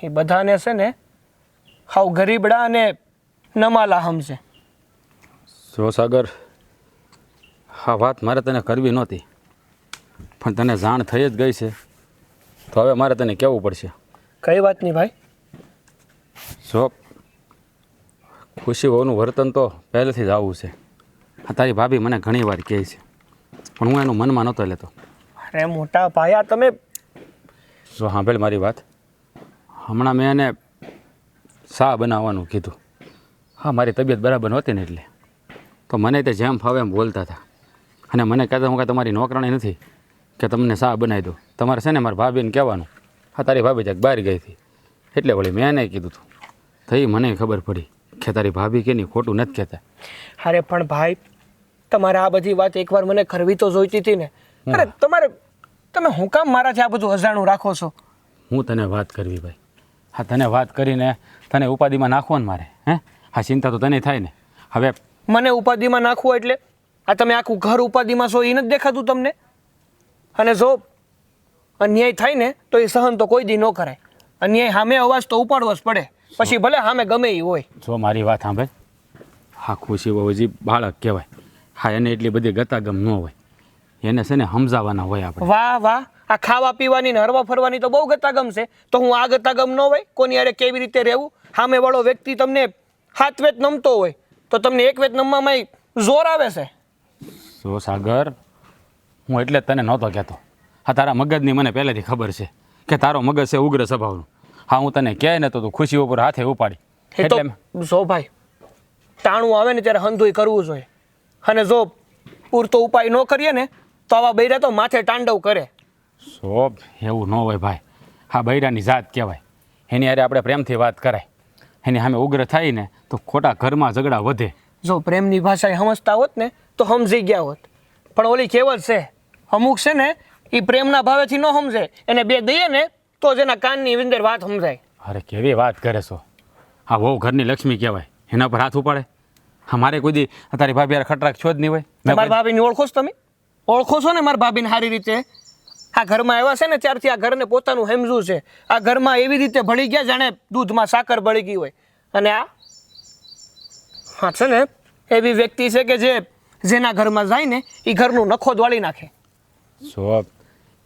એ બધાને છે ને હાવ ગરીબડા અને નમાલા સમજે. જો સાગર, હા વાત મારે તને કરવી નહોતી પણ તને જાણ થઈ જ ગઈ છે તો હવે મારે તને કહેવું પડશે. કઈ વાતની ભાઈ? જો ખુશી હોવાનું વર્તન તો પહેલેથી જ આવું છે. આ તારી ભાભી મને ઘણી વાર કહે છે પણ હું એનું મનમાં નહોતો લેતો. અરે મોટા પાયા તમે જો સાંભળ મારી વાત. હમણાં મેં એને શા બનાવવાનું કીધું. હા મારી તબિયત બરાબર નહોતી ને એટલે તો મને તે જેમ ફાવે એમ બોલતા હતા અને મને કહેતા હું કાંઈ તમારી નોકરાણી નથી કે તમને શા બનાવી દો. તમારે છે ને મારા ભાભીને કહેવાનું. હા તારી ભાભી ક્યાંક બહાર ગઈ હતી એટલે વળી મેં એને કીધું હતું. થઈ મને ખબર પડી કે તારી ભાભી કે નહીં ખોટું નથી કહેતા. અરે પણ ભાઈ તમારે આ બધી વાત એકવાર મને કરવી તો જોઈતી હતી ને. અરે તમે હું કામ મારાથી આ બધું અજાણું રાખો છો? હું તને વાત કરવી ભાઈ. હા તને વાત કરીને તને ઉપાધિમાં નાખવાનું મારે. હે હા ચિંતા તો તને થાય ને. હવે મને ઉપાધિમાં નાખવું એટલે આ તમે આખું ઘર ઉપાધિમાં છો એ નથી દેખાતું તમને? અને જો અન્યાય થાય ને તો એ સહન તો કોઈ દી ન કરાય. અન્યાય સામે અવાજ તો ઉપાડવો જ પડે, પછી ભલે સામે ગમે એ હોય. જો મારી વાત સાંભળ. હા ખુશી બહુ હજી બાળક કહેવાય. હા એને એટલી બધી ગતાગમ ન હોય. એને છે ને સમજાવવાના હોય આપણે. વાહ વાહ, આ ખાવા પીવાની ને હરવા ફરવાની તો બહુ ગતાગમ છે. તો હું આ ગતાગમ ન હોય કોની હારે કેવી રીતે રહેવું? સામે વાળો વ્યક્તિ તમને હાથ વેત નમતો હોય તો તમને એક વેત નમવામાં જોર આવે છે. જો સાગર, હું એટલે જ તને નહોતો કહેતો. હા તારા મગજની મને પહેલેથી ખબર છે કે તારો મગજ છે ઉગ્ર સ્વભાવનું. હા હું તને કહે ને તો તું ખુશી ઉપર હાથે ઉપાડી. એ તો એટલે જો ભાઈ ટાણું આવે ને ત્યારે હંધુય કરવું જોઈએ. અને જો પૂરતો ઉપાય ન કરીએ ને તો આવા બૈરા તો માથે તાંડવ કરે. સો એવું ન હોય ભાઈ. હા બૈરાની જાત કહેવાય. એની હારે આપણે પ્રેમથી વાત કરાય. એની સામે ઉગ્ર થાય ને તો ખોટા ઘરમાં ઝઘડા વધે. જો પ્રેમની ભાષા સમજતા હોત ને તો સમજી ગયા હોત. પણ ઓલી કહેવત છે અમુક છે ને એ પ્રેમના ભાવેથી ન સમજે, એને બે દઈએ ને તો જ એના કાનની અંદર વાત સમજાય. અરે કેવી વાત કરે છો. હા બહુ ઘરની લક્ષ્મી કહેવાય. એના પર હાથ ઉપાડે. હા મારે કોઈ દી તારી ભાભી યાર ખટરાક છો જ નહીં હોય. મારા ભાભીને ઓળખો છો તમે? ઓળખો છો ને મારા ભાભીને સારી રીતે? આ ઘરમાં આવ્યા છે ને ત્યારથી આ ઘરને પોતાનું હેમઝું છે. આ ઘરમાં એવી રીતે ભળી ગયા જાણે દૂધમાં સાકર ભળી ગઈ હોય. અને આ હા છે ને એવી વ્યક્તિ છે કે જેના ઘરમાં જાય ને એ ઘરનું નખો દોડી નાખે. સો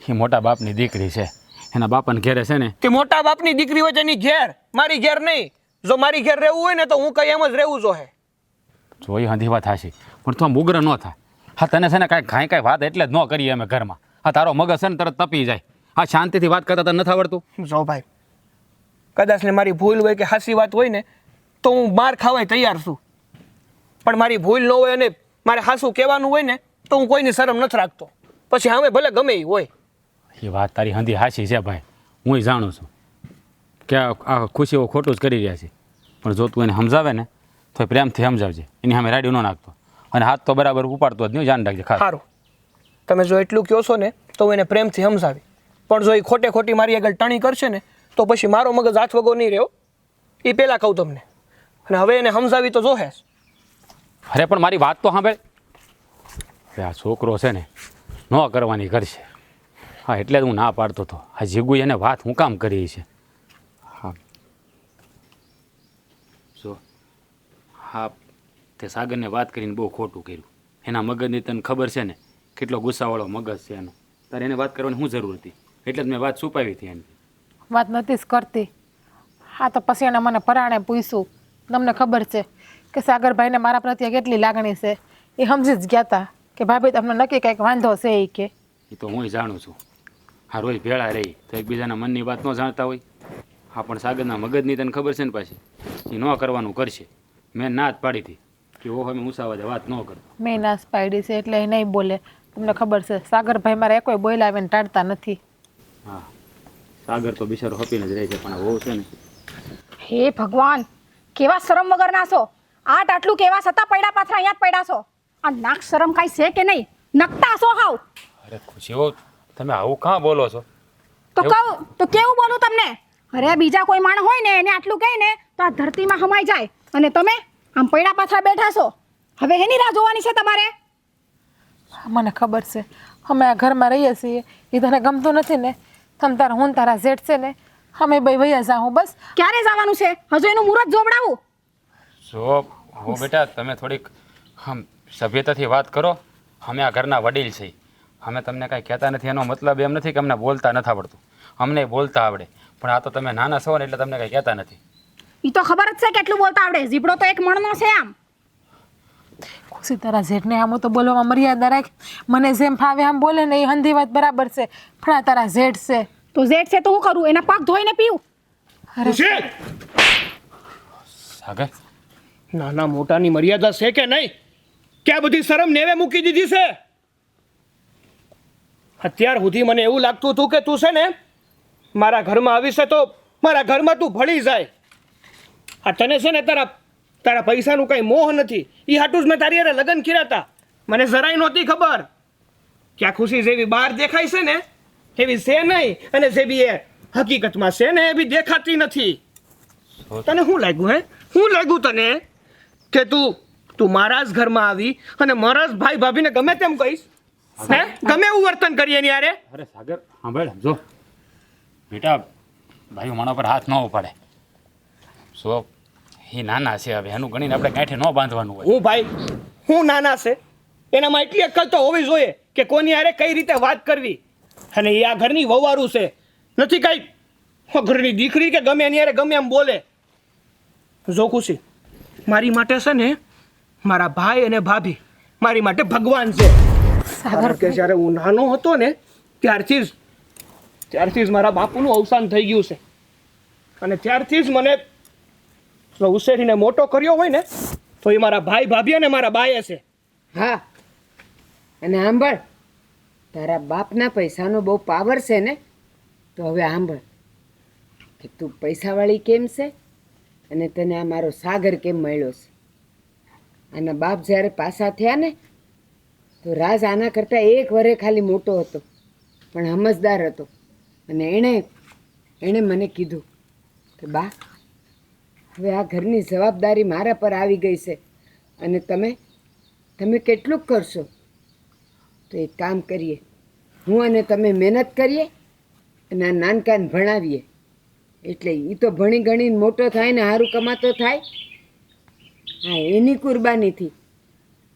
એ મોટા બાપની દીકરી છે. એના બાપાને ઘેરે છે ને તે મોટા બાપની દીકરી હોય તેની ઘેર, મારી ઘેર નહીં. જો મારી ઘેર રહેવું હોય ને તો હું કઈ એમ જ રહેવું જોઈએ. જો એ હંધી વાત હાશી પણ તું આમ ઉગ્ર ન થાય. હા તને છે ને કાંઈ વાત એટલે જ ન કરીએ અમે ઘરમાં. હા તારો મગજ છે ને તરત તપી જાય. હા શાંતિથી વાત કરતા તને નથી આવડતું? જો ભાઈ, કદાચ ને મારી ભૂલ હોય કે હાસી વાત હોય ને તો હું માર ખાવાય તૈયાર છું, પણ મારી ભૂલ ન હોય અને મારે હાસું કહેવાનું હોય ને તો હું કોઈની શરમ નથી રાખતો. પછી હવે ભલે ગમે એ હોય. એ વાત તારી હંધી હાચી છે ભાઈ, હું જાણું છું કે આ ખુશીઓ ખોટું જ કરી રહ્યા છે, પણ જો તું એને સમજાવે ને તો પ્રેમથી સમજાવજે, એની સામે રાડ્યું ન નાખતો, અને હાથ તો બરાબર ઉપાડતો જ નહીં, ધ્યાન રાખજે ખાસ. સારું, તમે જો એટલું કહો છો ને તો હું એને પ્રેમથી સમજાવી, પણ જો એ ખોટે ખોટી મારી આગળ ટણી કરશે ને તો પછી મારો મગજ હાથ વગો નહીં રહ્યો. એ પહેલાં કહું તમને, અને હવે એને સમજાવી તો જોહે. અરે પણ મારી વાત તો સાંભળ. આ છોકરો છે ને ન કરવાની કરશે. હા એટલે જ હું ના પાડતો હતો. આ જીગુ એને વાત હું કામ કરી છે. હા જો હા તે સાગરને વાત કરીને બહુ ખોટું કર્યું. એના મગજની તને ખબર છે ને કેટલો ગુસ્સાવાળો મગજ છે એનો. તારે એને વાત કરવાની શું જરૂર હતી? એટલે જ મેં વાત છુપાવી હતી એની. વાત નથી જ કરતી. હા તો પછી એને મને પરાણે પૂછ્યું. તમને ખબર છે કે સાગરભાઈને મારા પ્રત્યે કેટલી લાગણી છે. એ સમજી જ ગયા હતા કે ભાભી તમને નક્કી કંઈક વાંધો છે એ કે. એ તો હું જાણું છું. હા રોજ ભેળા રહી તો એકબીજાના મનની વાત ન જાણતા હોય. હા પણ સાગરના મગજની તને ખબર છે ને પાછી, એ ન કરવાનું કરશે. મેં ના જ પાડી હતી કે ઓ અમે મુસાવાદે વાત ન કરતો. મેં નાશ પાડી છે એટલે એ નહીં બોલે. તમને ખબર છે સાગરભાઈ મારે કોઈ બોલાવીને ટાળતા નથી. હા સાગર તો બિચારો હપીને જ રહે છે, પણ વહુ છે ને. હે ભગવાન, કેવા શરમ વગરના છો! આટલું કેવા છતાં પૈડા પાથરા અહીંયા જ પડ્યા છો. આ નાક શરમ કાંઈ છે કે નહીં? નકટા છો હાવ. અરે ખુશીઓ તમે આવું કાં બોલો છો? તો કહું તો કેવું બોલું તમને? અરે બીજા કોઈ માણસ હોય ને એને આટલું કહે ને તો આ ધરતીમાં હમાઈ જાય, અને તમે આમ પૈડા પાથરા બેઠા છો. હવે એની રાહ જોવાની છે તમારે? મને ખબર છે અમે આ ઘરમાં રહીએ છીએ, એ તને ગમતું નથી ને. તમ તારા હું તારા જેઠ છે ને અમે બે વૈયા જાઉં બસ. ક્યારે જવાનું છે? હજુ એનું મુહૂર્ત જોવડાવું? જો હો બેટા તમે થોડીક સભ્યતાથી વાત કરો. અમે આ ઘરના વડીલ છીએ. અમે તમને કાંઈ કહેતા નથી એનો મતલબ એમ નથી કે અમને બોલતા નથી આવડતું. અમને બોલતા આવડે, પણ આ તો તમે નાના છો ને એટલે તમને કાંઈ કહેતા નથી. એ તો ખબર જ છે કેટલું બોલતા આવડે. જીબડો તો એક મણનો છે આમ. ખુશી તારા જેઠને આમ તો બોલવામાં મર્યાદા રાખ. મને જેમ ફાવે આમ બોલે ને એ હંધી વાત બરાબર છે, પણ આ તારા જેઠ છે. તો જેઠ છે તો હું કરું? એના પગ ધોઈને પીવું? સાગર નાના મોટાની મર્યાદા છે કે નહીં? ક્યાં બધી શરમ નેવે મૂકી દીધી છે? અત્યાર સુધી મને એવું લાગતું હતું કે તું છે ને મારા ઘરમાં આવી છે તો મારા ઘરમાં તું ભળી જાય. આ તને છે ને તારા પૈસાનું કંઈ મોહ નથી. એ હાટું જ મેં તારી હારે લગ્ન કર્યા હતા. મને જરાય નહોતી ખબર કે આ ખુશી જેવી બહાર દેખાય છે ને એવી છે નહીં, અને જેવી એ હકીકતમાં છે ને એવી દેખાતી નથી. તને શું લાગ્યું હે? શું લાગ્યું તને કે તું મારા જ ઘરમાં આવી અને મારા જ ભાઈ ભાભીને ગમે તેમ કહીશ? હે ગમે એવું વર્તન કરીએ ને યારે? અરે સાગર સાંભળ, જો બેટા ભાઈઓ મારા પર હાથ ન ઉપાડે. સો એ નાના છે, હવે એનું ગણીને આપણે ગાંઠે ન બાંધવાનું હોય. હું ભાઈ હું નાના છે એનામાં એટલી અક્કલ તો હોવી જોઈએ કે કોની યારે કઈ રીતે વાત કરવી. અને એ આ ઘરની વહુવારું છે, નથી કઈ ઘરની દીકરી કે ગમે એની યારે ગમે એમ બોલે. જો ખુશી મારી માટે છે ને મારા ભાઈ અને ભાભી મારી માટે ભગવાન છે. કારણ કે જ્યારે હું નાનો હતો ને ત્યારથી જ મારા બાપુનું અવસાન થઈ ગયું છે, અને ત્યારથી જ મને ઉછેરીને મોટો કર્યો હોય ને તો એ મારા ભાઈ ભાભી અને મારા બાએ છે. હા અને સાંભળ, તારા બાપના પૈસાનો બહુ પાવર છે ને, તો હવે સાંભળ કે તું પૈસાવાળી કેમ છે અને તને આ મારો સાગર કેમ મળ્યો છે. આના બાપ જ્યારે પાછા થયા ને તો રાજ આના કરતાં 1 વર્ષ ખાલી મોટો હતો, પણ સમજદાર હતો. અને એણે મને કીધું કે બા હવે આ ઘરની જવાબદારી મારા પર આવી ગઈ છે, અને તમે કેટલું કરશો? તો એક કામ કરીએ, હું અને તમે મહેનત કરીએ અને આ નાનકાને ભણાવીએ, એટલે એ તો ભણી ગણીને મોટો થાય ને સારું કમાતો થાય. હા એની કુરબાનીથી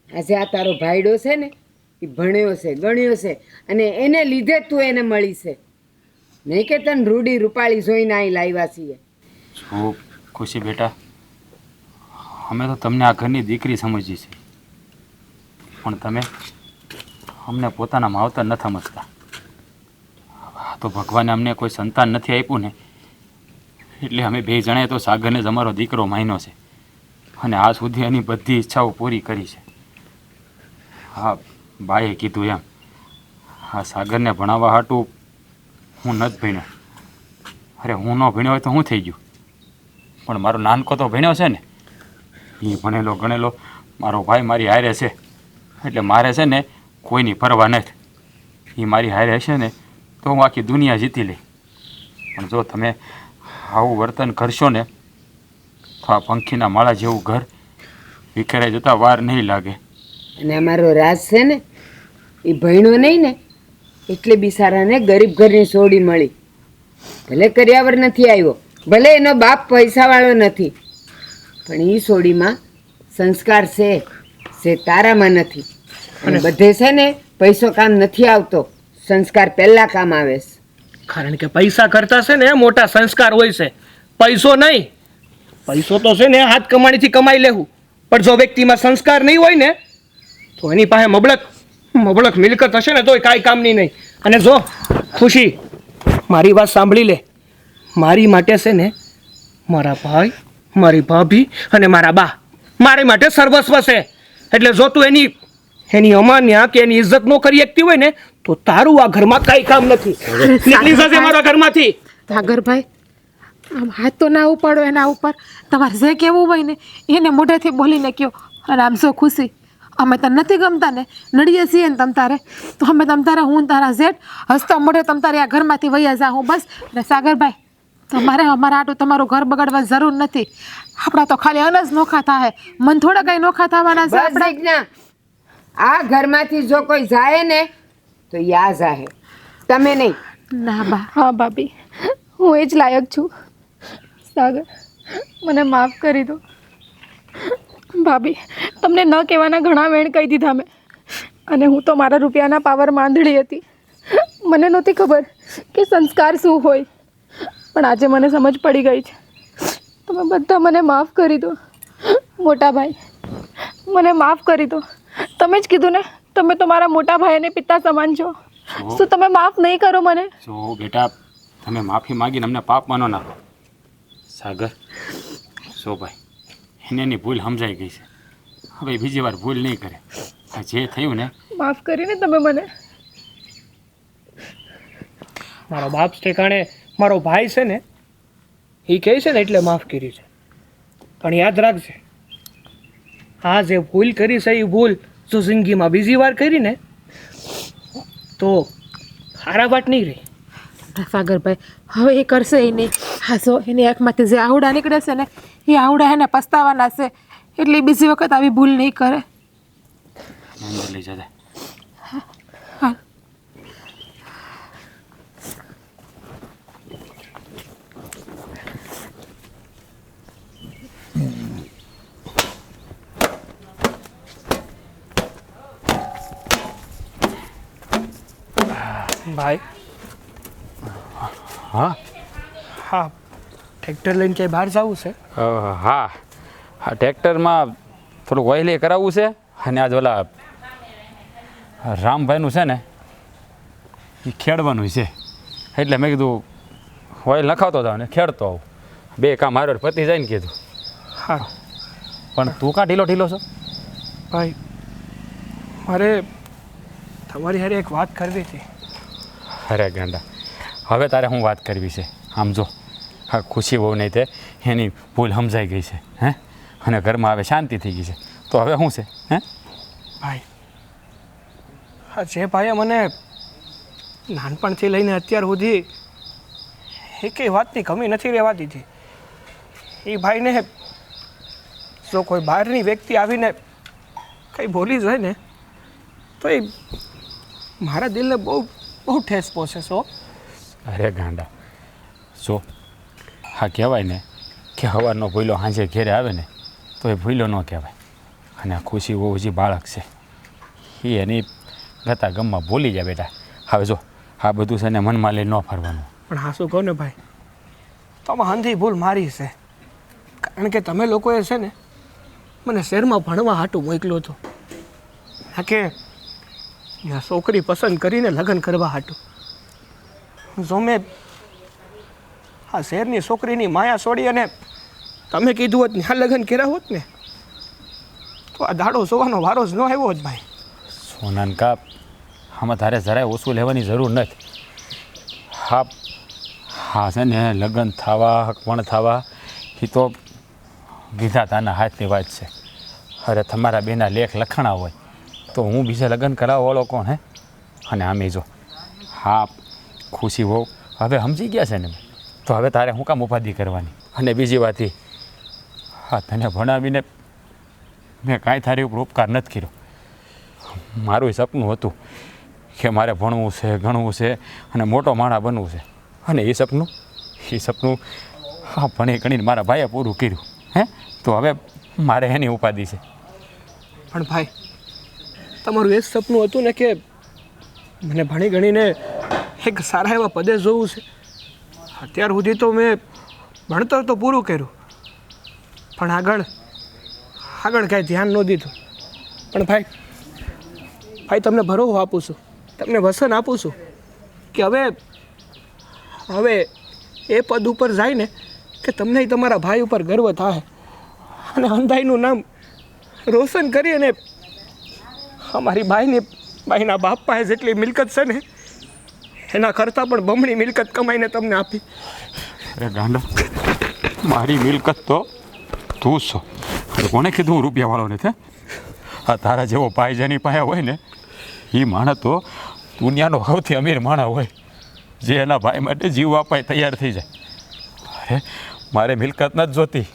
આજે આ તારો ભાઈડો છે ને એ ભણ્યો છે, ગણ્યો છે, અને એને લીધે જ તું એને મળી છે, નહીં કે તને રૂડી રૂપાળી જોઈને અહીં લાવ્યા છીએ. જો ખુશી બેટા, અમે તો તમને આ ઘરની દીકરી સમજીએ છીએ, પણ અમને પોતાના માવતર ન સમજતા. તો ભગવાને અમને કોઈ સંતાન નથી આપ્યું ને, એટલે અમે બે જણાએ તો સાગરને જ અમારો દીકરો માન્યો છે અને આ સુધી એની બધી ઈચ્છાઓ પૂરી કરી છે. હા, બાએ કીધું એમ આ સાગરને ભણાવવા હાટું હું નથી ભણ્યો. અરે હું ન ભણ્યો હોય તો શું થઈ ગયું, પણ મારો નાનકો તો ભણ્યો છે ને. એ ભણેલો ગણેલો મારો ભાઈ મારી હારે છે, એટલે મારે છે ને કોઈની પરવા નથી. એ મારી હારે હશે ને તો હું આખી દુનિયા જીતી લઈ. પણ જો તમે આવું વર્તન કરશો ને તો આ પંખીના માળા જેવું ઘર વિખેરાઈ જતાં વાર નહીં લાગે. અને અમારો રાજ છે ને એ ભણ્યો નહીં ને એટલે બિચારાને ગરીબ ઘરની સોડી મળી. ભલે કર્યાવર નથી આવ્યો, ભલે એનો બાપ પૈસાવાળો નથી, પણ એ સોડીમાં સંસ્કાર છે તારામાં નથી. અને બધે છે ને પૈસો કામ નથી આવતો, સંસ્કાર પહેલા કામ આવે છે. કારણ કે પૈસા કરતા છે ને મોટા સંસ્કાર હોય છે, પૈસો નહીં. પૈસો તો છે ને હાથ કમાણીથી કમાઈ લેવું, પણ જો વ્યક્તિમાં સંસ્કાર નહીં હોય ને તો એની પાસે મબળક મિલકત હશે ને તોય કાંઈ કામની નહીં. અને જો ખુશી, મારી વાત સાંભળી લે. મારી માટે છે ને મારા ભાઈ, મારી ભાભી અને મારા બા મારી માટે સર્વસ્વ છે. એટલે જો તું એની અમાન્યા કે એની ઇજ્જત ન કરી શકતી હોય ને તો તારું આ ઘરમાં કાંઈ કામ નથી. નીકળી જશે મારા ઘરમાંથી. સાગરભાઈ, આમ હાથ તો ના ઉપાડો એના ઉપર. તમારે જે કહેવું હોય ને એને મોઢેથી બોલીને કહો. અને આમ જો ખુશી, અમે તને નથી ગમતા ને, નડીએ છીએ ને તમ તારે, તો અમે તમ તારે હું તારા જેઠ હસતા મોઢે તમ તારે આ ઘરમાંથી વૈયા જાઉં બસ. અને સાગરભાઈ, તમારે અમારા આટું તમારું ઘર બગાડવા જરૂર નથી. આપણા તો ખાલી અનજ નોખા થાય, મન થોડા કઈ નોખા થવાના છે બસ આપણા. જીજ્ઞા, આ ઘરમાંથી જો કોઈ જાય ને તો યા જાહે, તમે નહીં. ના બા, હા ભાભી, હું એ જ લાયક છું. સાગર, મને માફ કરી દો. ભાભી, તમને ન કહેવાના ઘણા વેણ કહી દીધા મેં, અને હું તો મારા રૂપિયાના પાવરમાં આંધળી હતી. મને નહોતી ખબર કે સંસ્કાર શું હોય, પણ આજે મને સમજ પડી ગઈ છે. તમે બધા મને માફ કરી દો. મોટા ભાઈ, મને માફ કરી દો. તમે જ કીધું ને, તમે તો મારા મોટા ભાઈ અને પિતા સમાન છો. શું તમે માફ નહીં કરો મને? જો બેટા, તમે માફી માગીને અમને પાપમાં ન નાખો. સાગર, સો ભાઈ, એની ભૂલ સમજાઈ ગઈ છે, હવે બીજી વાર ભૂલ નહીં કરે. આ જે થયું ને, માફ કરીને તમે મને. મારો બાપ ઠેકાણે મારો ભાઈ છે ને એ કહે છે ને એટલે માફ કર્યું છે. પણ યાદ રાખજે, આ જે ભૂલ કરી છે એ ભૂલ જો જિંદગીમાં બીજી વાર કરી ને તો સારા વાત નહીં રહી. સાગરભાઈ, હવે એ કરશે એ નહીં. હા, જો એની આંખમાંથી જે આવડા નીકળે છે ને એ આવડા એને પસ્તાવાના છે, એટલે બીજી વખત આવી ભૂલ નહીં કરે. અંદર લઈ જતા. હા. ભાઈ, હા હા, ટ્રેક્ટર લઈને ક્યાંય બહાર જવું છે? હા હા, ટ્રેક્ટરમાં થોડુંક ઓઇલ કરાવવું છે, અને આજ ઓલા રામભાઈનું છે ને એ ખેડવાનું છે, એટલે મેં કીધું ઓઇલ નખાવતો જાવ ને ખેડતો આવું, બે કામ મારો પતી જાય ને કીધું. હા પણ તું કાં ઢીલો છો? ભાઈ, મારે તમારી હારે એક વાત કરવી હતી. અરે ગાંડા, હવે તારે શું વાત કરવી છે? આમ જો, હા, ખુશી બહુ નહીં તે એની ભૂલ સમજાઈ ગઈ છે, હે, અને ઘરમાં હવે શાંતિ થઈ ગઈ છે, તો હવે શું છે? હે ભાઈ, હા, જે ભાઈએ મને નાનપણથી લઈને અત્યાર સુધી એકેય વાતની કમી નથી રહેવા દીધી, એ ભાઈને જો કોઈ બહારની વ્યક્તિ આવીને કંઈ બોલી જાય ને તો એ મારા દિલને બહુ બહુ ઠેસ પહોંચે છે. અરે ગાંડા, જો હા, કહેવાય ને કે સવારનો ભૂલો સાંજે ઘેરે આવે ને તો એ ભૂલો ન કહેવાય. અને આ ખુશી બહુ હજી બાળક છે, એ એની ગતા ગમમાં ભૂલી જાય બેટા. હવે જો આ બધું છે ને મનમાં લઈ ન ફરવાનું. પણ હા, શું કહું ને ભાઈ, તો આમાં હંધી ભૂલ મારી છે, કારણ કે તમે લોકોએ છે ને મને શહેરમાં ભણવા હાટું મોકલ્યો હતો. હા, કે આ છોકરી પસંદ કરીને લગ્ન કરવા હાટું જો મેં આ શહેરની છોકરીની માયા છોડી અને તમે કીધું હોત ને આ લગ્ન કર્યા હોત ને તો આ દાડો જોવાનો વારો જ ન આવ્યો હોત ભાઈ. સોનાનકા આમાં તારે જરાય ઓછું લેવાની જરૂર નથી. હા હા છે ને લગ્ન થવા પણ થવા એ તો વિધાતાના હાથની વાત છે. અરે તમારા બેના લેખ લખાણા હોય તો હું બીજા લગ્ન કરાવવાવાળો કોણ હે? અને આમે જો હા ખુશી હોવ હવે સમજી ગયા છે ને તો હવે તારે શું કામ ઉપાધિ કરવાની? અને બીજી વાત એ હા તને ભણાવીને મેં કાંઈ તારી ઉપર ઉપકાર નથી કર્યો. મારું સપનું હતું કે મારે ભણવું છે ગણવું છે અને મોટો માણસ બનવું છે અને એ સપનું હા ભણી ગણીને મારા ભાઈએ પૂરું કર્યું હે. તો હવે મારે એની ઉપાધિ છે. પણ ભાઈ તમારું એ જ સપનું હતું ને કે મને ભણી ગણીને એક સારા એવા પદે જોવું છે. અત્યાર સુધી તો મેં ભણતર તો પૂરું કર્યું પણ આગળ કાંઈ ધ્યાન ન દીધું. પણ ભાઈ તમને ભરોસો આપું છું, તમને વસન આપું છું કે હવે એ પદ ઉપર જાય ને કે તમને તમારા ભાઈ ઉપર ગર્વ થાય અને હંધાઈનું નામ રોશન કરી અને અમારી બાઈના બાપ પાસે જેટલી મિલકત છે ને એના કરતાં પણ બમણી મિલકત કમાઈને તમને આપી. અરે ગાંડા મારી મિલકત તો તું છો. કોને કીધું હું રૂપિયાવાળો નથી? આ તારા જેવો ભાઈ જેની પાસે હોય ને એ માણસ તો દુનિયાનો સૌથી અમીર માણસ હોય જે એના ભાઈ માટે જીવ આપવા તૈયાર થઈ જાય. અરે મારે મિલકત નથી જોતી.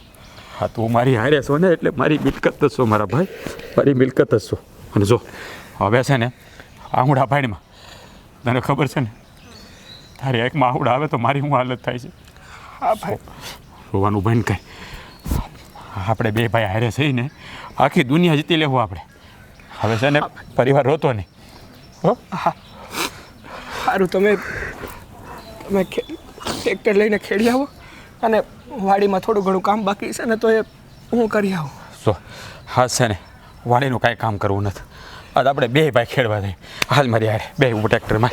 હા તું મારી હારે છો ને એટલે મારી મિલકત જ છો મારા ભાઈ, મારી મિલકત જ છો. અને જો હવે છે ને આંગળા ભાઈમાં તને ખબર છે ને તારી એકમાં આંગળા આવે તો મારી શું હાલત થાય છે. હા ભાઈ રોવાનું બંધ કર. આપણે બે ભાઈ હારે થઈને આખી દુનિયા જીતી લેવું આપણે. હવે છે ને પરિવાર રોતો નહીં હો. હા સારું તમે ટ્રેક્ટર લઈને ખેડી આવો અને વાડીમાં થોડું ઘણું કામ બાકી છે ને તો એ હું કરી આવું. જો હા છે ને વાડીનું કાંઈ કામ કરવું નથી. આજ આપણે બે ભાઈ ખેડવા જઈએ. હાલ મારી હારે બે હું ટ્રેક્ટરમાં.